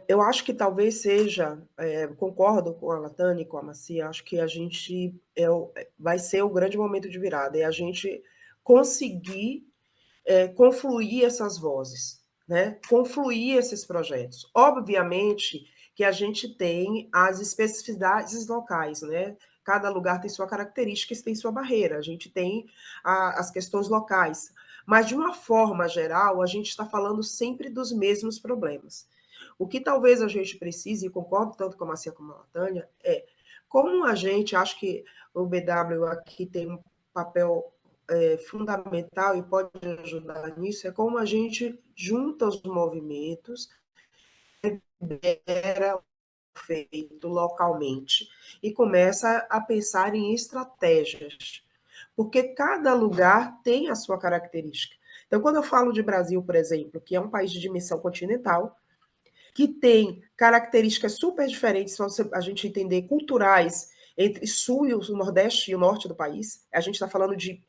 Eu acho que talvez seja, concordo com a Latanya e com a Marcia, acho que a gente vai ser o grande momento de virada, é a gente conseguir confluir essas vozes, né? Confluir esses projetos. Obviamente que a gente tem as especificidades locais, né? Cada lugar tem sua característica e tem sua barreira, a gente tem as questões locais, mas de uma forma geral, a gente está falando sempre dos mesmos problemas. O que talvez a gente precise, e concordo tanto com a Marcia como a Latanya, como a gente, acho que o B-W aqui tem um papel fundamental e pode ajudar nisso, é como a gente junta os movimentos, era feito localmente e começa a pensar em estratégias, porque cada lugar tem a sua característica. Então, quando eu falo de Brasil, por exemplo, que é um país de dimensão continental, que tem características super diferentes, se a gente entender, culturais, entre sul e o nordeste e o norte do país, a gente está falando de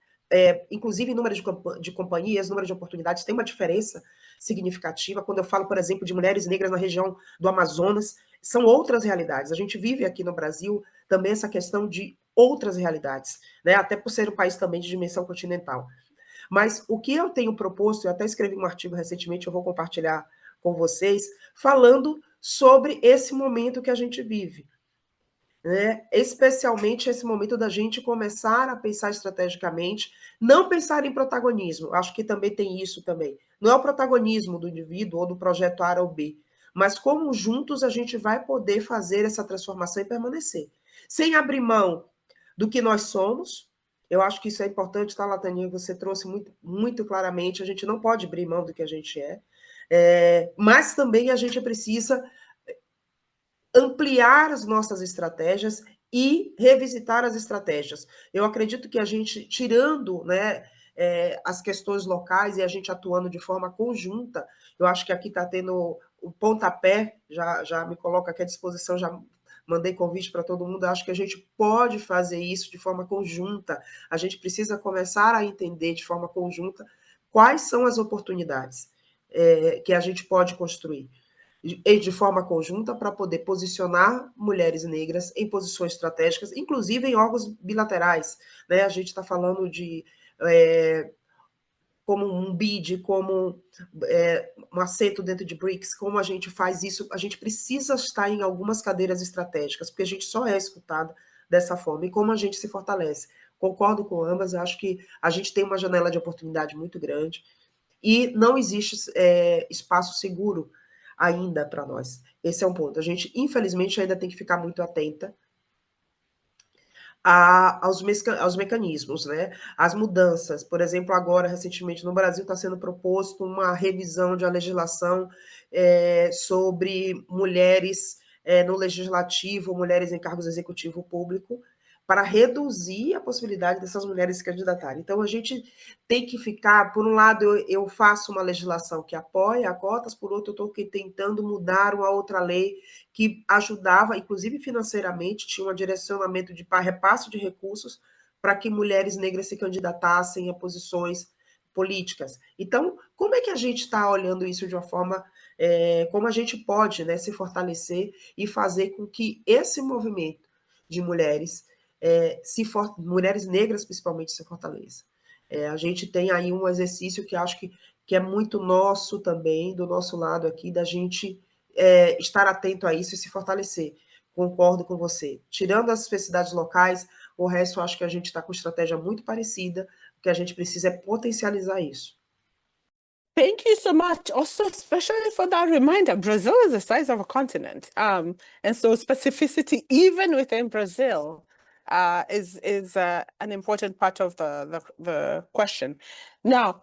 inclusive número de companhias, número de oportunidades, tem uma diferença significativa. Quando eu falo, por exemplo, de mulheres negras na região do Amazonas, são outras realidades. A gente vive aqui no Brasil também essa questão de outras realidades, né? Até por ser um país também de dimensão continental. Mas o que eu tenho proposto, eu até escrevi um artigo recentemente, eu vou compartilhar com vocês, falando sobre esse momento que a gente vive. Né? Especialmente esse momento da gente começar a pensar estrategicamente, não pensar em protagonismo, acho que também tem isso também. Não é o protagonismo do indivíduo ou do projeto A ou B, mas como juntos a gente vai poder fazer essa transformação e permanecer. Sem abrir mão do que nós somos, eu acho que isso é importante, tá, Latanya? Você trouxe muito, muito claramente, a gente não pode abrir mão do que a gente mas também a gente precisa ampliar as nossas estratégias e revisitar as estratégias. Eu acredito que a gente, tirando, né, as questões locais e a gente atuando de forma conjunta, eu acho que aqui está tendo o pontapé, já me coloco aqui à disposição, já mandei convite para todo mundo, eu acho que a gente pode fazer isso de forma conjunta, a gente precisa começar a entender de forma conjunta quais são as oportunidades que a gente pode construir de forma conjunta para poder posicionar mulheres negras em posições estratégicas, inclusive em órgãos bilaterais. Né? A gente está falando de como um BID, como um assento dentro de BRICS, como a gente faz isso, a gente precisa estar em algumas cadeiras estratégicas, porque a gente só é escutado dessa forma, e como a gente se fortalece. concordo com ambas, acho que a gente tem uma janela de oportunidade muito grande e não existe espaço seguro ainda para nós. Esse é um ponto. A gente, infelizmente, ainda tem que ficar muito atenta aos mecanismos, né? As mudanças. Por exemplo, agora, recentemente, no Brasil, está sendo proposto uma revisão de a legislação sobre mulheres no legislativo, mulheres em cargos executivo público, para reduzir a possibilidade dessas mulheres se candidatarem. Então, a gente tem que ficar, por um lado, eu faço uma legislação que apoia a cotas, por outro, eu estou tentando mudar uma outra lei que ajudava, inclusive financeiramente, tinha um direcionamento de repasse de recursos para que mulheres negras se candidatassem a posições políticas. Então, como é que a gente está olhando isso de uma forma, como a gente pode, né, se fortalecer e fazer com que esse movimento de mulheres, mulheres negras principalmente, se fortaleça. A gente tem aí um exercício que acho que é muito nosso também, do nosso lado aqui, da gente estar atento a isso e se fortalecer. Concordo com você. Tirando as especificidades locais, o resto eu acho que a gente está com estratégia muito parecida, o que a gente precisa é potencializar isso. Thank you so much. Also, especially for that reminder, Brazil is the size of a continent. And so specificity, even within Brazil, is an important part of the question. Now,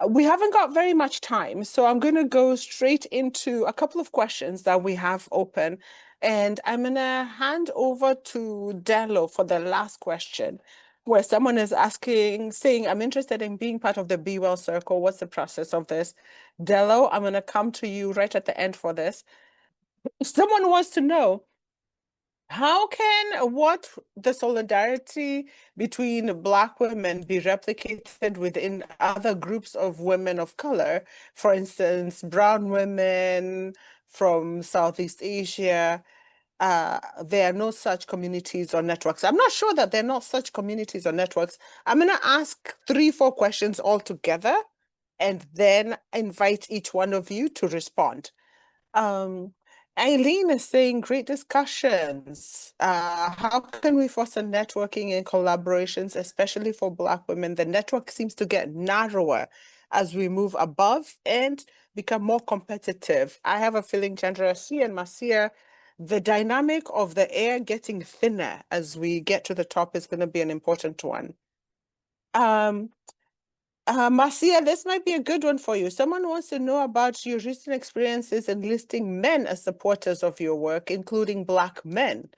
we haven't got very much time, so I'm going to go straight into a couple of questions that we have open. And I'm going to hand over to Dello for the last question, where someone is asking, saying, I'm interested in being part of the B-WEL Circle. What's the process of this? Dello, I'm going to come to you right at the end for this. Someone wants to know, how can the solidarity between Black women be replicated within other groups of women of color? For instance, brown women from Southeast Asia. There are no such communities or networks. I'm not sure that there are not such communities or networks. I'm going to ask 3-4 questions all together and then invite each one of you to respond. Eileen is saying, great discussions. How can we foster networking and collaborations, especially for Black women? The network seems to get narrower as we move above and become more competitive. I have a feeling Jandaraci and Marcia, the dynamic of the air getting thinner as we get to the top is going to be an important one. Marcia, this might be a good one for you. Someone wants to know about your recent experiences enlisting men as supporters of your work, including Black men.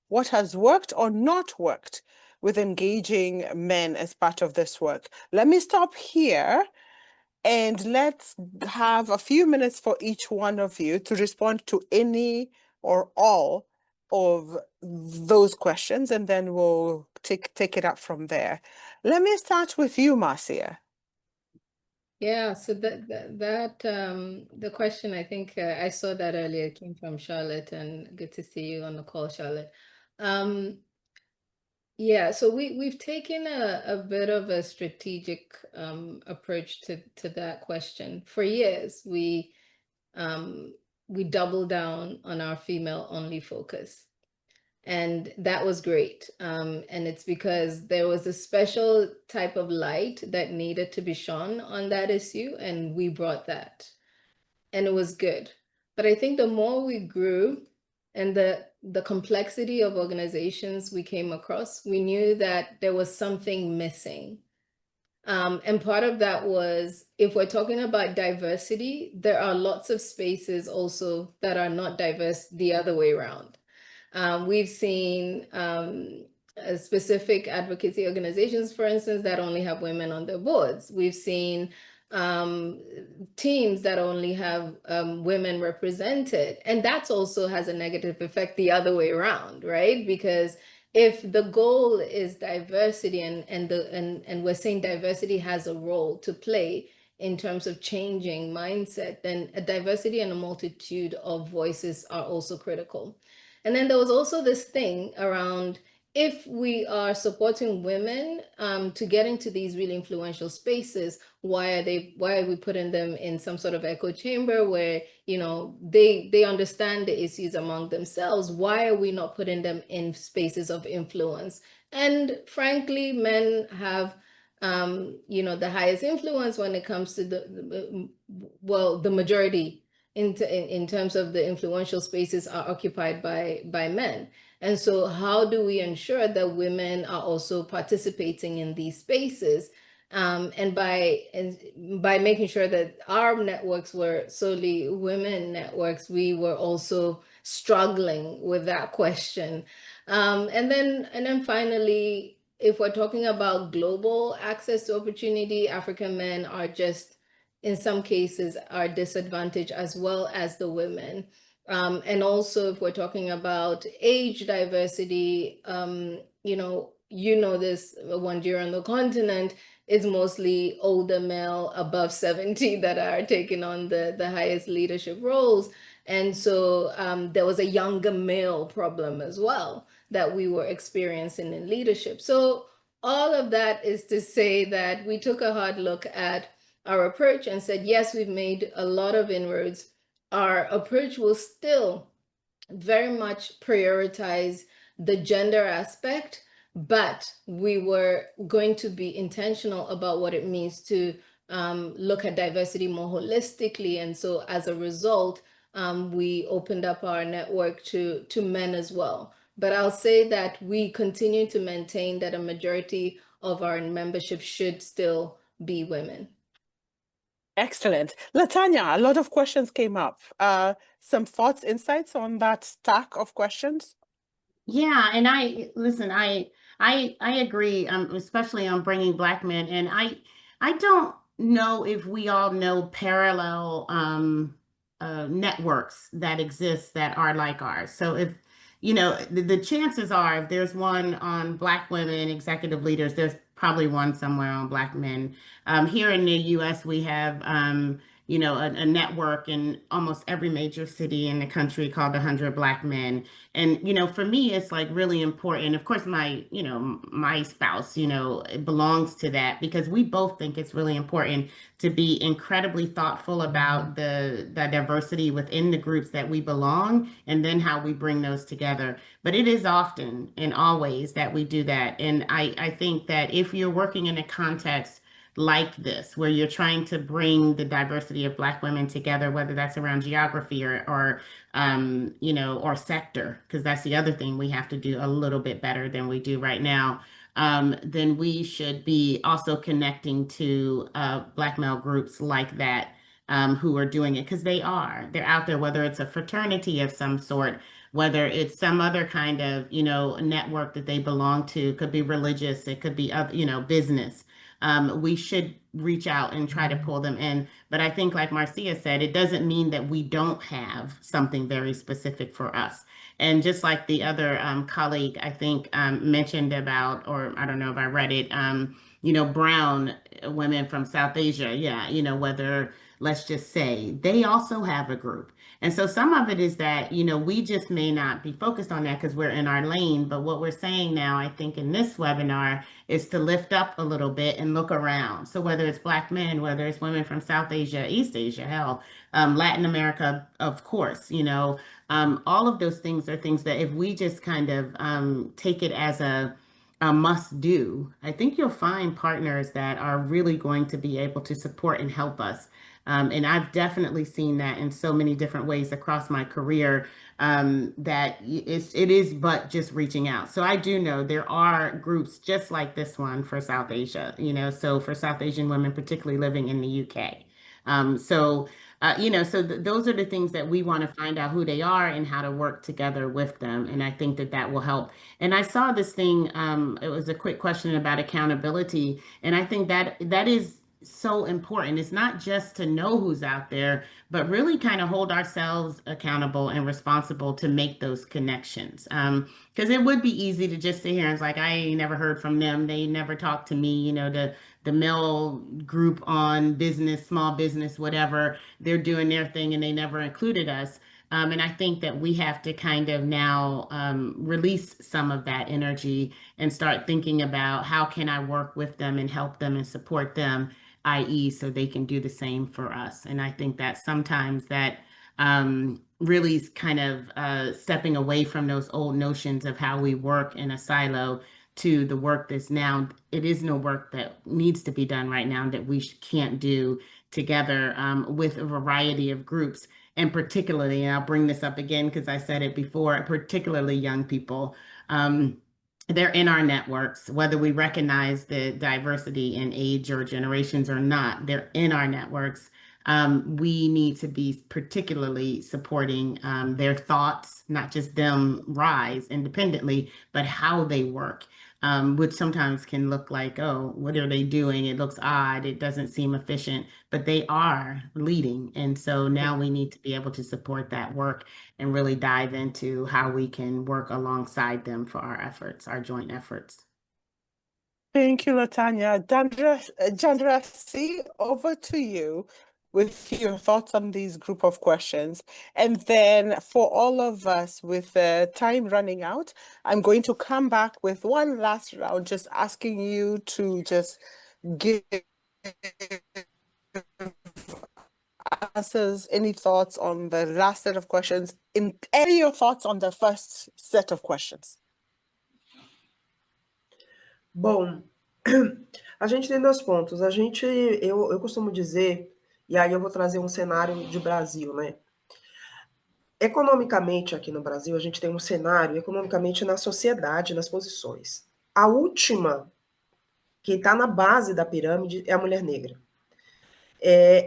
What has worked or not worked with engaging men as part of this work? Let me stop here and let's have a few minutes for each one of you to respond to any or all of those questions, and then we'll take it up from there. Let me start with you, Marcia. Yeah, so the question, I think I saw that earlier, came from Charlotte, and good to see you on the call, Charlotte. Yeah, so we've taken a bit of a strategic approach to that question. For years, we doubled down on our female-only focus. And that was great. And it's because there was a special type of light that needed to be shone on that issue, and we brought that. And it was good. But I think the more we grew and the complexity of organizations we came across, we knew that there was something missing. And part of that was, if we're talking about diversity, there are lots of spaces also that are not diverse the other way around. We've seen specific advocacy organizations, for instance, that only have women on their boards. We've seen teams that only have women represented. And that also has a negative effect the other way around, right? Because if the goal is diversity and we're saying diversity has a role to play in terms of changing mindset, then a diversity and a multitude of voices are also critical. And then there was also this thing around, if we are supporting women to get into these really influential spaces, why are we putting them in some sort of echo chamber where, you know, they understand the issues among themselves? Why are we not putting them in spaces of influence? And frankly, men have you know, the highest influence when it comes to the majority in terms of the influential spaces are occupied by men. And so how do we ensure that women are also participating in these spaces? And by making sure that our networks were solely women networks, we were also struggling with that question. And then finally, if we're talking about global access to opportunity, African men are just, in some cases, are disadvantaged as well as the women. And also, if we're talking about age diversity, you know this, Wanjiru on the continent, it's mostly older male above 70 that are taking on the highest leadership roles. And so there was a younger male problem as well that we were experiencing in leadership. So all of that is to say that we took a hard look at our approach and said, yes, we've made a lot of inroads. Our approach will still very much prioritize the gender aspect, but we were going to be intentional about what it means to look at diversity more holistically. And so as a result, we opened up our network to men as well. But I'll say that we continue to maintain that a majority of our membership should still be women. Excellent. Latanya, a lot of questions came up. Some thoughts, insights on that stack of questions? Yeah, and I agree, especially on bringing Black men. And I don't know if we all know parallel networks that exist that are like ours. So if you know, the chances are, if there's one on Black women executive leaders, there's probably one somewhere on Black men. Here in the U.S., we have you know, a network in almost every major city in the country called 100 Black Men. And, you know, for me, it's like really important. Of course, my spouse, you know, it belongs to that, because we both think it's really important to be incredibly thoughtful about the diversity within the groups that we belong, and then how we bring those together. But it is often and always that we do that. And I think that if you're working in a context like this, where you're trying to bring the diversity of Black women together, whether that's around geography or you know, or sector, because that's the other thing we have to do a little bit better than we do right now, then we should be also connecting to Black male groups like that, who are doing it, because they're out there, whether it's a fraternity of some sort, whether it's some other kind of, you know, network that they belong to. It could be religious, it could be other, you know, business. We should reach out and try to pull them in. But I think, like Marcia said, it doesn't mean that we don't have something very specific for us. And just like the other colleague, I think, mentioned about, or I don't know if I read it, you know, brown women from South Asia. Yeah, you know, whether, let's just say, they also have a group. And so some of it is that, you know, we just may not be focused on that because we're in our lane. But what we're saying now, I think, in this webinar is to lift up a little bit and look around. So whether it's Black men, whether it's women from South Asia, East Asia, hell, Latin America, of course, you know, all of those things are things that if we just kind of take it as a must do, I think you'll find partners that are really going to be able to support and help us. And I've definitely seen that in so many different ways across my career, that it is but just reaching out. So I do know there are groups just like this one for South Asia, you know, so for South Asian women, particularly living in the UK. You know, so those are the things that we want to find out who they are and how to work together with them. And I think that that will help. And I saw this thing, it was a quick question about accountability. And I think that that is so important. It's not just to know who's out there, but really kind of hold ourselves accountable and responsible to make those connections. Because it would be easy to just sit here and it's like, I never heard from them. They never talked to me, you know, the male group on business, small business, whatever, they're doing their thing and they never included us. And I think that we have to kind of now release some of that energy and start thinking about how can I work with them and help them and support them, i.e., so they can do the same for us. And I think that sometimes that really is kind of stepping away from those old notions of how we work in a silo to the work that's now, it is no work that needs to be done right now that we can't do together with a variety of groups. And particularly, and I'll bring this up again because I said it before, particularly young people. They're in our networks, whether we recognize the diversity in age or generations or not, they're in our networks. We need to be particularly supporting their thoughts, not just them rise independently, but how they work, which sometimes can look like, oh, what are they doing? It looks odd. It doesn't seem efficient, but they are leading. And so now we need to be able to support that work and really dive into how we can work alongside them for our efforts, our joint efforts. Thank you, Latanya. Jandaraci, over to you with your thoughts on these group of questions. And then for all of us, with time running out, I'm going to come back with one last round, just asking you to just give answers, any thoughts on the last set of questions, any of your thoughts on the first set of questions. Bom, a gente tem 2 pontos. Eu costumo dizer, e aí eu vou trazer um cenário de Brasil, né? Economicamente, aqui no Brasil, a gente tem um cenário economicamente na sociedade, nas posições. A última, que está na base da pirâmide, é a mulher negra.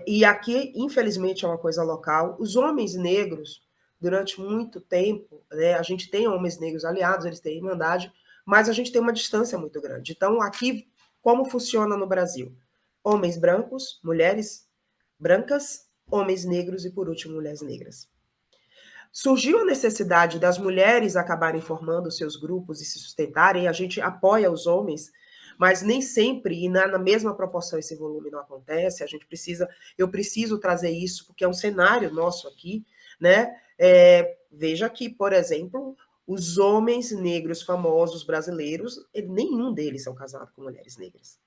E aqui, infelizmente, é uma coisa local. Os homens negros, durante muito tempo, né, a gente tem homens negros aliados, eles têm irmandade, mas a gente tem uma distância muito grande. Então, aqui, como funciona no Brasil? Homens brancos, mulheres brancas, homens negros e, por último, mulheres negras. Surgiu a necessidade das mulheres acabarem formando seus grupos e se sustentarem, a gente apoia os homens, mas nem sempre, e na mesma proporção esse volume não acontece, eu preciso trazer isso, porque é um cenário nosso aqui, né? Veja que, por exemplo, os homens negros famosos brasileiros, nenhum deles são casados com mulheres negras.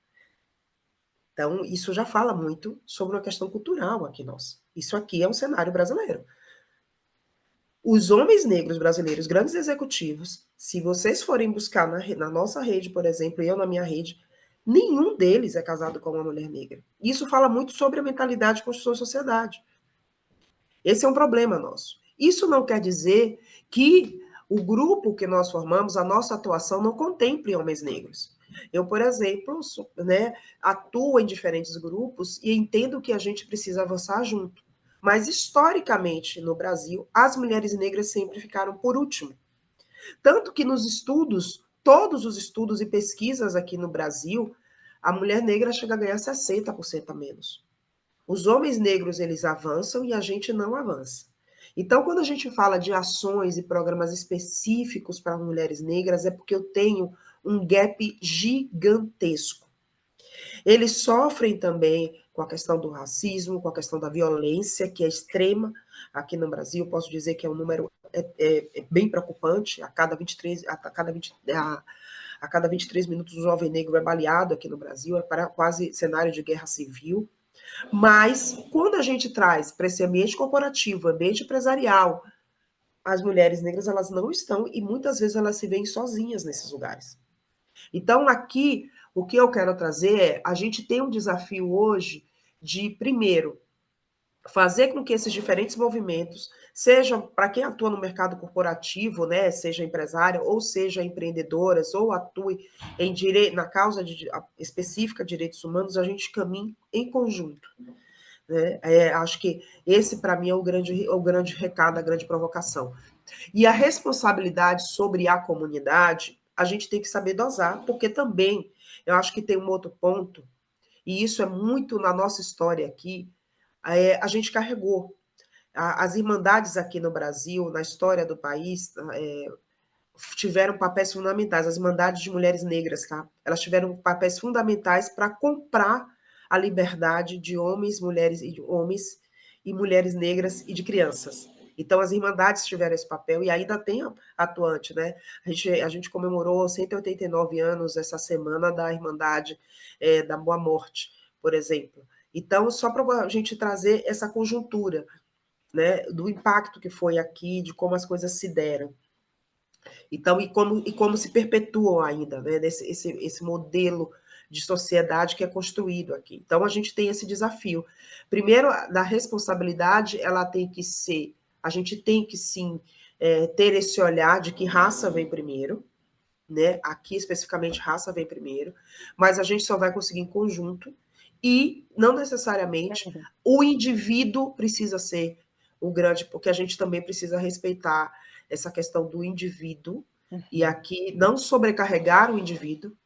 Então, isso já fala muito sobre uma questão cultural aqui nossa. Isso aqui é um cenário brasileiro. Os homens negros brasileiros, grandes executivos, se vocês forem buscar na nossa rede, por exemplo, eu na minha rede, nenhum deles é casado com uma mulher negra. Isso fala muito sobre a mentalidade de construção de sociedade. Esse é um problema nosso. Isso não quer dizer que o grupo que nós formamos, a nossa atuação, não contemple homens negros. Eu, por exemplo, atuo em diferentes grupos e entendo que a gente precisa avançar junto. Mas, historicamente, no Brasil, as mulheres negras sempre ficaram por último. Tanto que nos estudos, todos os estudos e pesquisas aqui no Brasil, a mulher negra chega a ganhar 60% a menos. Os homens negros, eles avançam e a gente não avança. Então, quando a gente fala de ações e programas específicos para mulheres negras, é porque eu tenho um gap gigantesco. Eles sofrem também com a questão do racismo, com a questão da violência, que é extrema aqui no Brasil. Posso dizer que é um número bem preocupante. A cada 23 minutos um jovem negro é baleado aqui no Brasil, é para quase cenário de guerra civil. Mas, quando a gente traz para esse ambiente corporativo, ambiente empresarial, as mulheres negras, elas não estão, e muitas vezes elas se veem sozinhas nesses lugares. Então, aqui, o que eu quero trazer é, a gente tem um desafio hoje de, primeiro, fazer com que esses diferentes movimentos, sejam para quem atua no mercado corporativo, né, seja empresária, ou seja empreendedoras, ou atue na causa específica de direitos humanos, a gente caminhe em conjunto. Né? Acho que esse, para mim, é o grande recado, a grande provocação. E a responsabilidade sobre a comunidade, a gente tem que saber dosar, porque também, eu acho que tem um outro ponto, e isso é muito na nossa história aqui, a gente carregou. As irmandades aqui no Brasil, na história do país, tiveram papéis fundamentais, as irmandades de mulheres negras, tá? Elas tiveram papéis fundamentais para comprar a liberdade de homens, mulheres e homens e mulheres negras e de crianças. Então, as irmandades tiveram esse papel e ainda tem atuante, né? A gente comemorou 189 anos essa semana da Irmandade da Boa Morte, por exemplo. Então, só para a gente trazer essa conjuntura, né, do impacto que foi aqui, de como as coisas se deram. Então, e como se perpetuam ainda, né, esse modelo de sociedade que é construído aqui. Então, a gente tem esse desafio. Primeiro, da responsabilidade, ela tem que ser, a gente tem que, sim, ter esse olhar de que raça vem primeiro, né? Aqui, especificamente, raça vem primeiro, mas a gente só vai conseguir em conjunto, e não necessariamente o indivíduo precisa ser o grande, porque a gente também precisa respeitar essa questão do indivíduo, e aqui não sobrecarregar o indivíduo,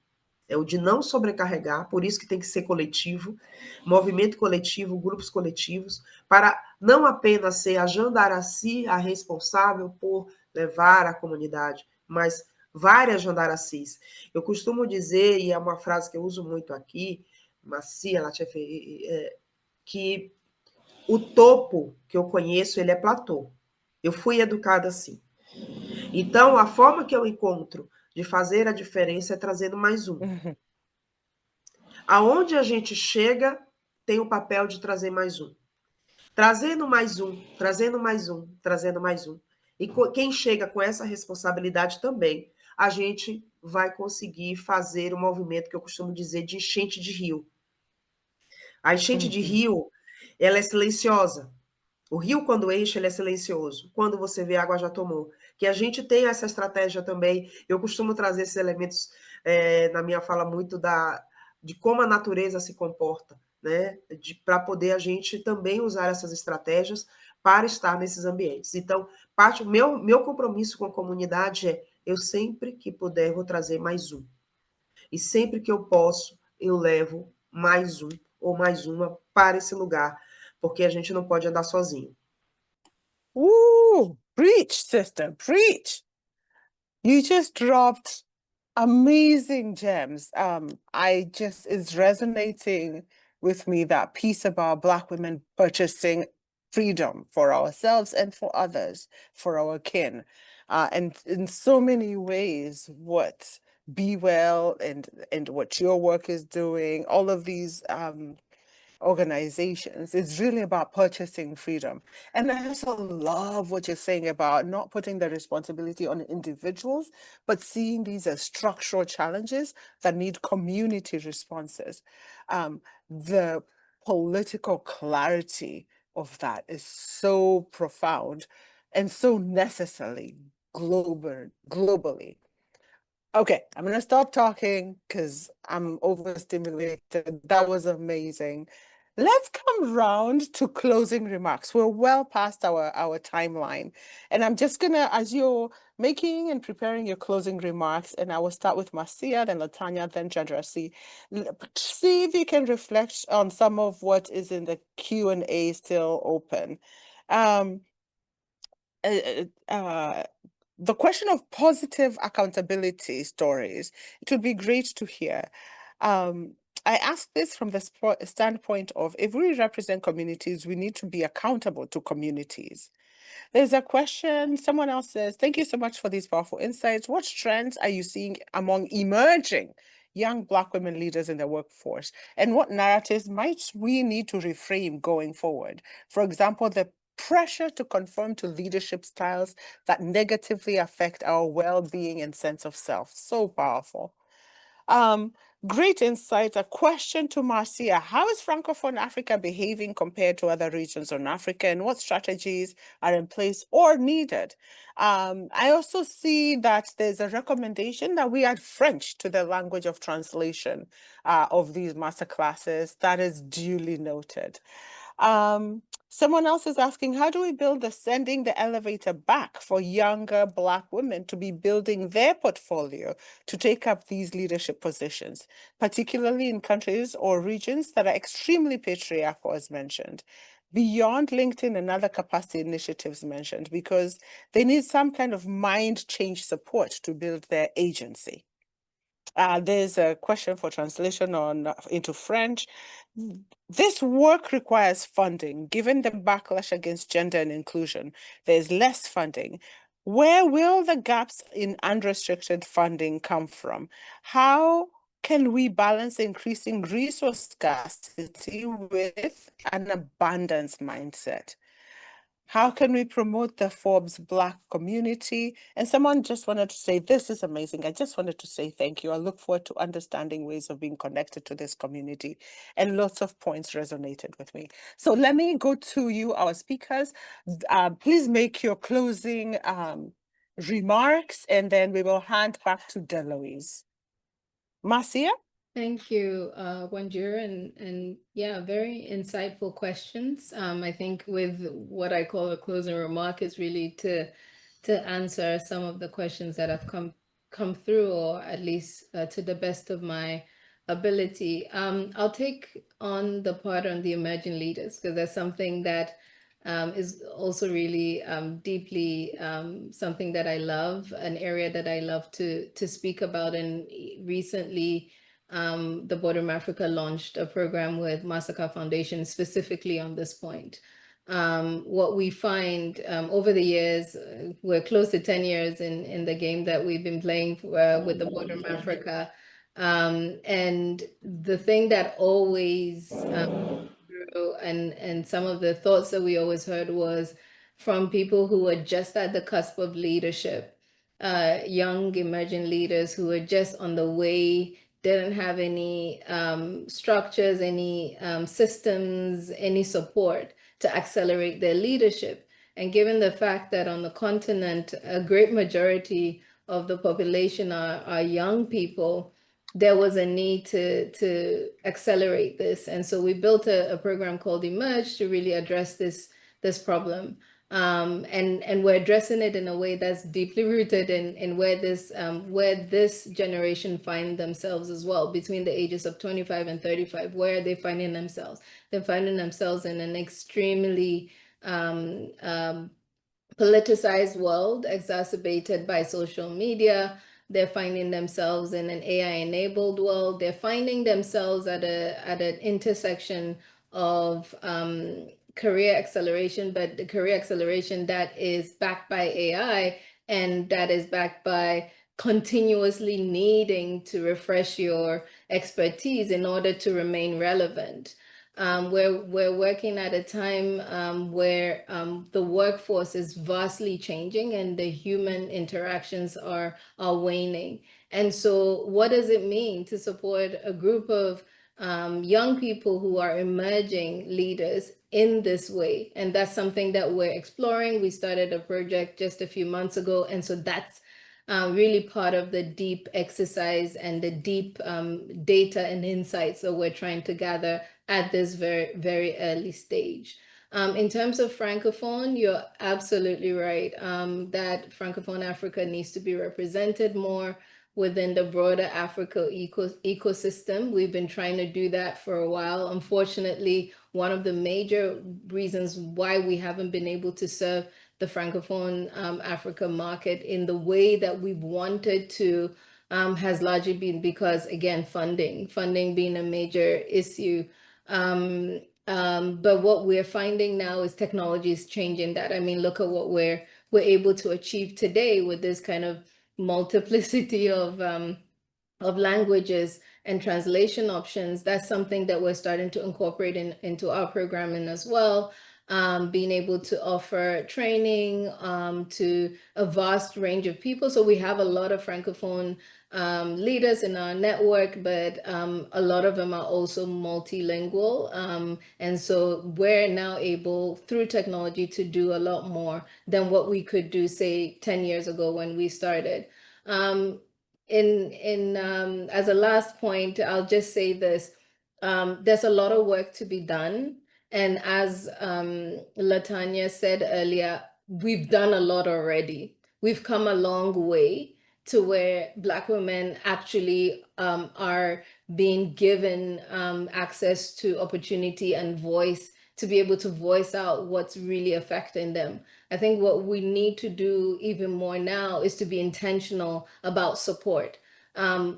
é o de não sobrecarregar, por isso que tem que ser coletivo, movimento coletivo, grupos coletivos, para não apenas ser a Jandaraci a responsável por levar a comunidade, mas várias Jandaracis. Eu costumo dizer, e é uma frase que eu uso muito aqui, Marcia, que o topo que eu conheço, ele é platô. Eu fui educada assim. Então, a forma que eu encontro de fazer a diferença é trazendo mais um. Aonde a gente chega, tem o papel de trazer mais um. Trazendo mais um, trazendo mais um, trazendo mais um. E quem chega com essa responsabilidade também, a gente vai conseguir fazer o movimento que eu costumo dizer de enchente de rio. A enchente de rio, ela é silenciosa. O rio, quando enche, ele é silencioso. Quando você vê, a água já tomou. Que a gente tem essa estratégia também. Eu costumo trazer esses elementos na minha fala muito de como a natureza se comporta, né? Para poder a gente também usar essas estratégias para estar nesses ambientes. Então, meu compromisso com a comunidade é, eu sempre que puder, vou trazer mais um. E sempre que eu posso, eu levo mais um ou mais uma para esse lugar, porque a gente não pode andar sozinho. Ooh, preach, sister, preach. You just dropped amazing gems. It's resonating with me, that piece about Black women purchasing freedom for ourselves and for others, for our kin. And in so many ways, what B-WEL and what your work is doing, all of these organizations, it's really about purchasing freedom. And I also love what you're saying about not putting the responsibility on individuals, but seeing these as structural challenges that need community responses. The political clarity of that is so profound and so necessary globally. Okay, I'm going to stop talking because I'm overstimulated. That was amazing. Let's come round to closing remarks. We're well past our timeline. And I'm just going to, as you're making and preparing your closing remarks, and I will start with Marcia, then Latanya, then Jandaraci, see if you can reflect on some of what is in the Q&A still open. The question of positive accountability stories, it would be great to hear. I ask this from the standpoint of, if we represent communities, we need to be accountable to communities. There's a question, someone else says, thank you so much for these powerful insights. What trends are you seeing among emerging young Black women leaders in the workforce? And what narratives might we need to reframe going forward? For example, the pressure to conform to leadership styles that negatively affect our well-being and sense of self. So powerful. Great insight. A question to Marcia. How is Francophone Africa behaving compared to other regions in Africa, and what strategies are in place or needed? I also see that there's a recommendation that we add French to the language of translation of these masterclasses. That is duly noted. Someone else is asking, how do we build sending the elevator back for younger Black women to be building their portfolio to take up these leadership positions, particularly in countries or regions that are extremely patriarchal, as mentioned, beyond LinkedIn and other capacity initiatives mentioned, because they need some kind of mind change support to build their agency? There's a question for translation on into French. This work requires funding. Given the backlash against gender and inclusion, there's less funding. Where will the gaps in unrestricted funding come from? How can we balance increasing resource scarcity with an abundance mindset? How can we promote the Forbes Black community? And someone just wanted to say, this is amazing. I just wanted to say thank you. I look forward to understanding ways of being connected to this community. And lots of points resonated with me. So let me go to you, our speakers. Please make your closing remarks, and then we will hand back to Deloise. Marcia? Thank you, Wanjiru, and yeah, very insightful questions. I think with what I call a closing remark is really to answer some of the questions that have come through, or at least to the best of my ability. I'll take on the part on the emerging leaders, because that's something that is also really deeply something that I love, an area that I love to speak about. And recently, the Boredom Africa launched a program with Mastercard Foundation specifically on this point. What we find over the years, we're close to 10 years in the game that we've been playing with the Boredom Africa. And the thing that always and some of the thoughts that we always heard was from people who were just at the cusp of leadership, young emerging leaders who were just on the way, didn't have any structures, any systems, any support to accelerate their leadership. And given the fact that on the continent, a great majority of the population are young people, there was a need to accelerate this. And so we built a program called Emerge to really address this problem. And we're addressing it in a way that's deeply rooted in where this generation find themselves as well, between the ages of 25 and 35. Where are they finding themselves? They're finding themselves in an extremely politicized world, exacerbated by social media. They're finding themselves in an AI-enabled world. They're finding themselves at an intersection of career acceleration, but the career acceleration that is backed by AI and that is backed by continuously needing to refresh your expertise in order to remain relevant. We're working at a time where the workforce is vastly changing and the human interactions are waning. And so what does it mean to support a group of young people who are emerging leaders in this way? And that's something that we're exploring. We started a project just a few months ago. And so that's really part of the deep exercise and the deep data and insights that we're trying to gather at this very, very early stage. In terms of Francophone, you're absolutely right that Francophone Africa needs to be represented more within the broader Africa ecosystem. We've been trying to do that for a while. Unfortunately, one of the major reasons why we haven't been able to serve the Francophone Africa market in the way that we've wanted to has largely been because, again, funding being a major issue. But what we're finding now is technology is changing that. I mean, look at what we're able to achieve today with this kind of multiplicity of languages and translation options. That's something that we're starting to incorporate into our programming as well. Being able to offer training to a vast range of people. So we have a lot of Francophone leaders in our network, but a lot of them are also multilingual. And so we're now able, through technology, to do a lot more than what we could do, say, 10 years ago when we started. As a last point, I'll just say this. There's a lot of work to be done. And as Latanya said earlier, we've done a lot already. We've come a long way to where Black women actually are being given access to opportunity and voice to be able to voice out what's really affecting them. I think what we need to do even more now is to be intentional about support.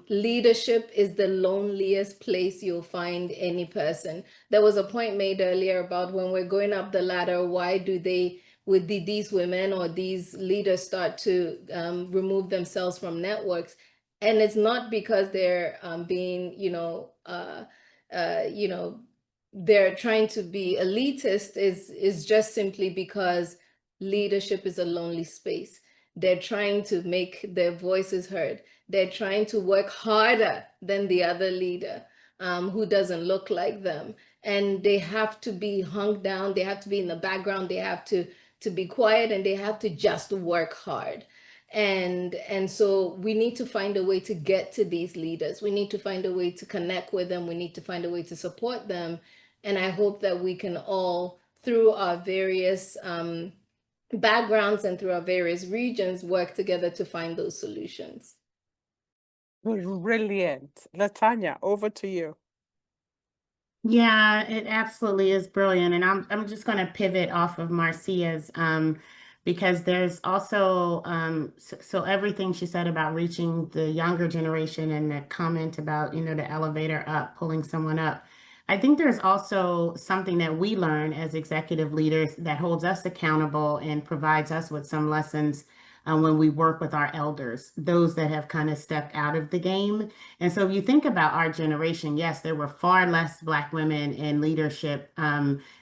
leadership is the loneliest place you'll find any person. There was a point made earlier about when we're going up the ladder, why do these women or these leaders start to remove themselves from networks? And it's not because they're being, they're trying to be elitist. Is just simply because leadership is a lonely space. They're trying to make their voices heard. They're trying to work harder than the other leader who doesn't look like them. And they have to be hung down. They have to be in the background. They have to be quiet, and they have to just work hard. And so we need to find a way to get to these leaders. We need to find a way to connect with them. We need to find a way to support them. And I hope that we can all, through our various backgrounds and through our various regions, work together to find those solutions. Brilliant. Latanya, over to you. Yeah, it absolutely is brilliant. And I'm just going to pivot off of Marcia's because there's also so everything she said about reaching the younger generation and the comment about, the elevator up, pulling someone up. I think there's also something that we learn as executive leaders that holds us accountable and provides us with some lessons when we work with our elders, those that have kind of stepped out of the game. And so if you think about our generation, yes, there were far less Black women in leadership,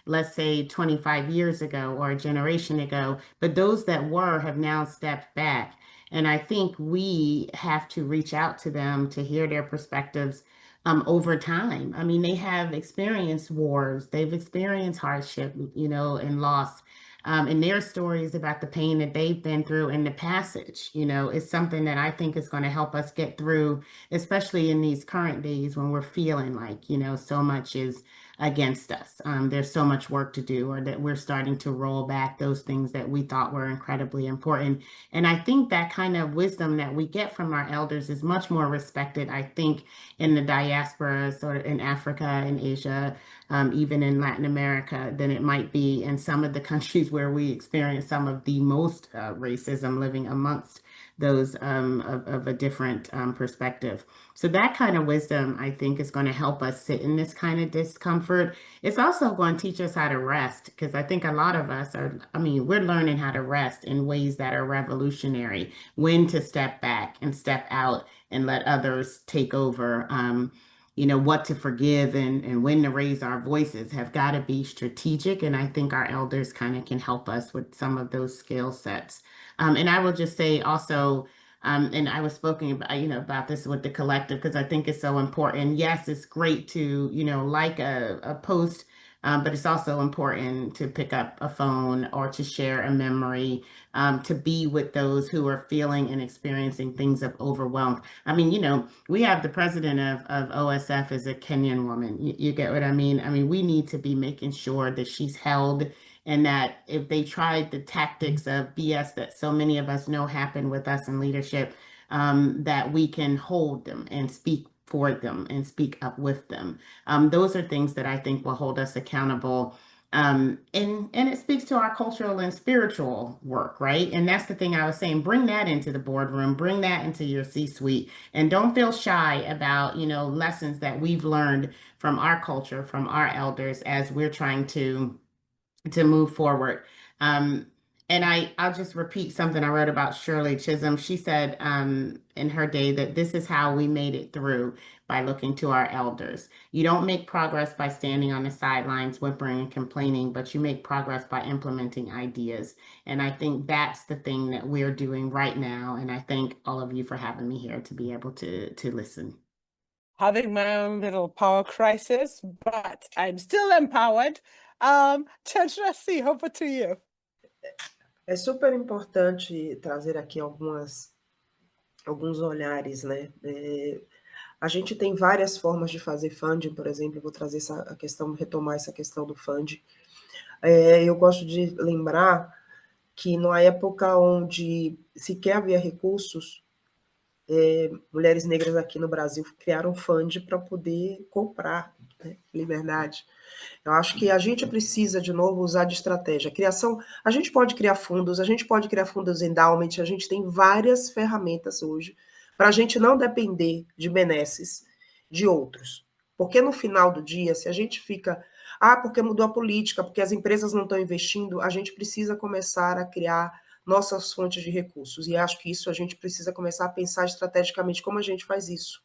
let's say 25 years ago or a generation ago, but those that were have now stepped back. And I think we have to reach out to them to hear their perspectives over time. I mean, they have experienced wars, they've experienced hardship, and loss. And their stories about the pain that they've been through and the passage, is something that I think is going to help us get through, especially in these current days when we're feeling like, so much is against us. There's so much work to do, or that we're starting to roll back those things that we thought were incredibly important. And I think that kind of wisdom that we get from our elders is much more respected, I think, in the diaspora, sort of in Africa and Asia, even in Latin America, than it might be in some of the countries where we experience some of the most racism, living amongst those of a different perspective. So that kind of wisdom, I think, is going to help us sit in this kind of discomfort. It's also going to teach us how to rest, because I think a lot of us we're learning how to rest in ways that are revolutionary, when to step back and step out and let others take over. What to forgive and when to raise our voices have got to be strategic. And I think our elders kind of can help us with some of those skill sets. And I will just say also, and I was speaking about, about this with the collective, because I think it's so important. Yes, it's great to, like a post, but it's also important to pick up a phone or to share a memory, to be with those who are feeling and experiencing things of overwhelm. I mean, we have the president of OSF as a Kenyan woman. You get what I mean? I mean, we need to be making sure that she's held, and that if they tried the tactics of BS that so many of us know happen with us in leadership, that we can hold them and speak for them and speak up with them. Those are things that I think will hold us accountable. And it speaks to our cultural and spiritual work, right? And that's the thing I was saying, bring that into the boardroom, bring that into your C-suite, and don't feel shy about, lessons that we've learned from our culture, from our elders, as we're trying to move forward. And I'll just repeat something I wrote about Shirley Chisholm. She said in her day that this is how we made it through, by looking to our elders. You don't make progress by standing on the sidelines, whimpering and complaining, but you make progress by implementing ideas. And I think that's the thing that we're doing right now. And I thank all of you for having me here to be able to listen. Having my own little power crisis, but I'm still empowered. Jandaraci, over to you. É super importante trazer aqui alguns olhares, né? A gente tem várias formas de fazer funding, por exemplo, eu vou trazer retomar essa questão do funding. Eu gosto de lembrar que na época onde sequer havia recursos, mulheres negras aqui no Brasil criaram funding para poder comprar, né, liberdade. Eu acho que a gente precisa, de novo, usar de estratégia. A gente pode criar fundos endowment, a gente tem várias ferramentas hoje para a gente não depender de benesses de outros. Porque no final do dia, se a gente fica, porque mudou a política, porque as empresas não estão investindo, a gente precisa começar a criar nossas fontes de recursos. E acho que isso a gente precisa começar a pensar estrategicamente como a gente faz isso.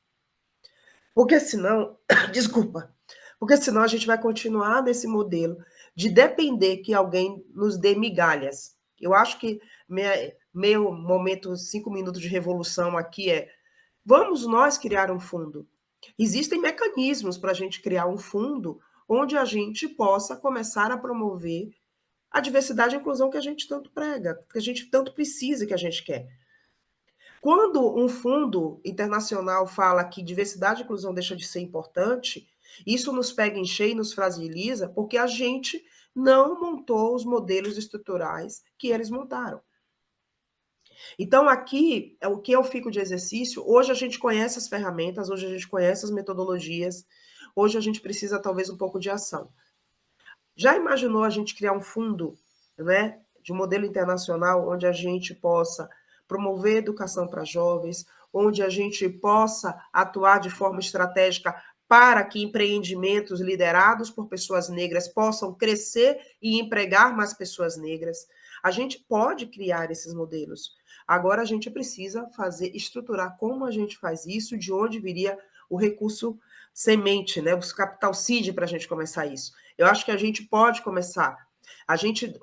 Porque senão, desculpa, porque senão a gente vai continuar nesse modelo de depender que alguém nos dê migalhas. Eu acho que meu momento 5 minutos de revolução aqui é: vamos nós criar um fundo. Existem mecanismos para a gente criar um fundo onde a gente possa começar a promover a diversidade e a inclusão que a gente tanto prega, que a gente tanto precisa, que a gente quer. Quando um fundo internacional fala que diversidade e inclusão deixa de ser importante, isso nos pega em cheio e nos fragiliza, porque a gente não montou os modelos estruturais que eles montaram. Então, aqui, o que eu fico de exercício, hoje a gente conhece as ferramentas, hoje a gente conhece as metodologias, hoje a gente precisa talvez um pouco de ação. Já imaginou a gente criar um fundo, né, de modelo internacional, onde a gente possa promover educação para jovens, onde a gente possa atuar de forma estratégica para que empreendimentos liderados por pessoas negras possam crescer e empregar mais pessoas negras? A gente pode criar esses modelos. Agora a gente precisa estruturar como a gente faz isso, de onde viria o recurso semente, né, o capital seed para a gente começar isso. Eu acho que a gente pode começar. A gente,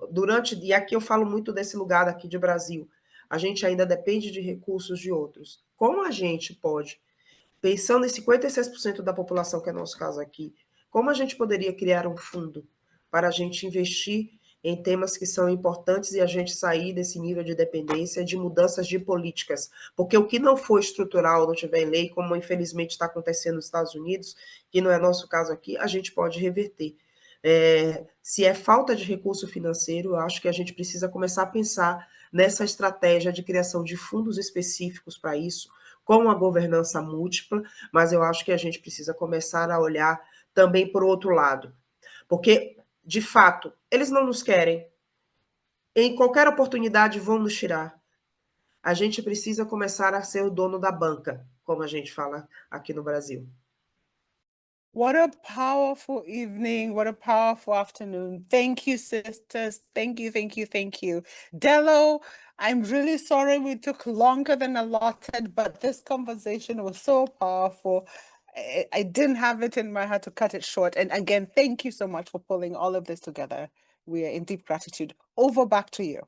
e aqui eu falo muito desse lugar aqui de Brasil, a gente ainda depende de recursos de outros. Como a gente pode, pensando em 56% da população, que é nosso caso aqui, como a gente poderia criar um fundo para a gente investir em temas que são importantes e a gente sair desse nível de dependência, de mudanças de políticas? Porque o que não for estrutural, não tiver lei, como infelizmente está acontecendo nos Estados Unidos, que não é nosso caso aqui, a gente pode reverter. Se é falta de recurso financeiro, eu acho que a gente precisa começar a pensar nessa estratégia de criação de fundos específicos para isso, com a governança múltipla, mas eu acho que a gente precisa começar a olhar também por outro lado. Porque, de fato, eles não nos querem. Em qualquer oportunidade vão nos tirar. A gente precisa começar a ser o dono da banca, como a gente fala aqui no Brasil. What a powerful evening. What a powerful afternoon. Thank you, sisters. Thank you, thank you, thank you. Dello, I'm really sorry we took longer than allotted, but this conversation was so powerful. I didn't have it in my heart to cut it short. And again, thank you so much for pulling all of this together. We are in deep gratitude. Over back to you.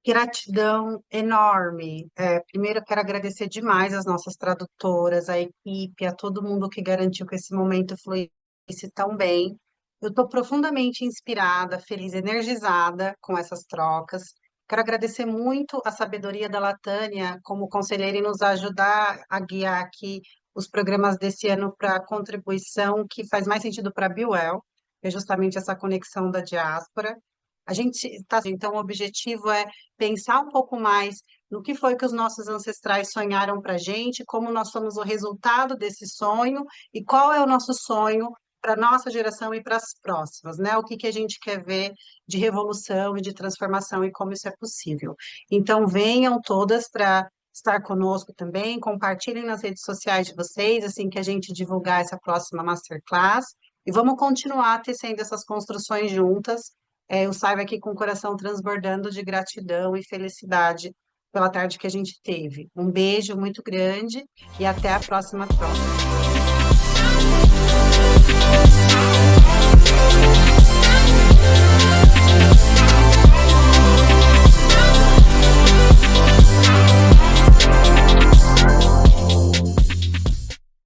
Gratidão enorme. Primeiro, eu quero agradecer demais as nossas tradutoras, a equipe, a todo mundo que garantiu que esse momento fluísse tão bem. Eu estou profundamente inspirada, feliz, energizada com essas trocas. Quero agradecer muito a sabedoria da Latanya como conselheira em nos ajudar a guiar aqui os programas desse ano para a contribuição que faz mais sentido para a B-WEL, que é justamente essa conexão da diáspora. A gente está, então, o objetivo é pensar um pouco mais no que foi que os nossos ancestrais sonharam para a gente, como nós somos o resultado desse sonho e qual é o nosso sonho para a nossa geração e para as próximas, né? O que a gente quer ver de revolução e de transformação e como isso é possível. Então, venham todas para estar conosco também, compartilhem nas redes sociais de vocês, assim que a gente divulgar essa próxima Masterclass, e vamos continuar tecendo essas construções juntas. Eu saio aqui com o coração transbordando de gratidão e felicidade pela tarde que a gente teve. Um beijo muito grande e até a próxima troca.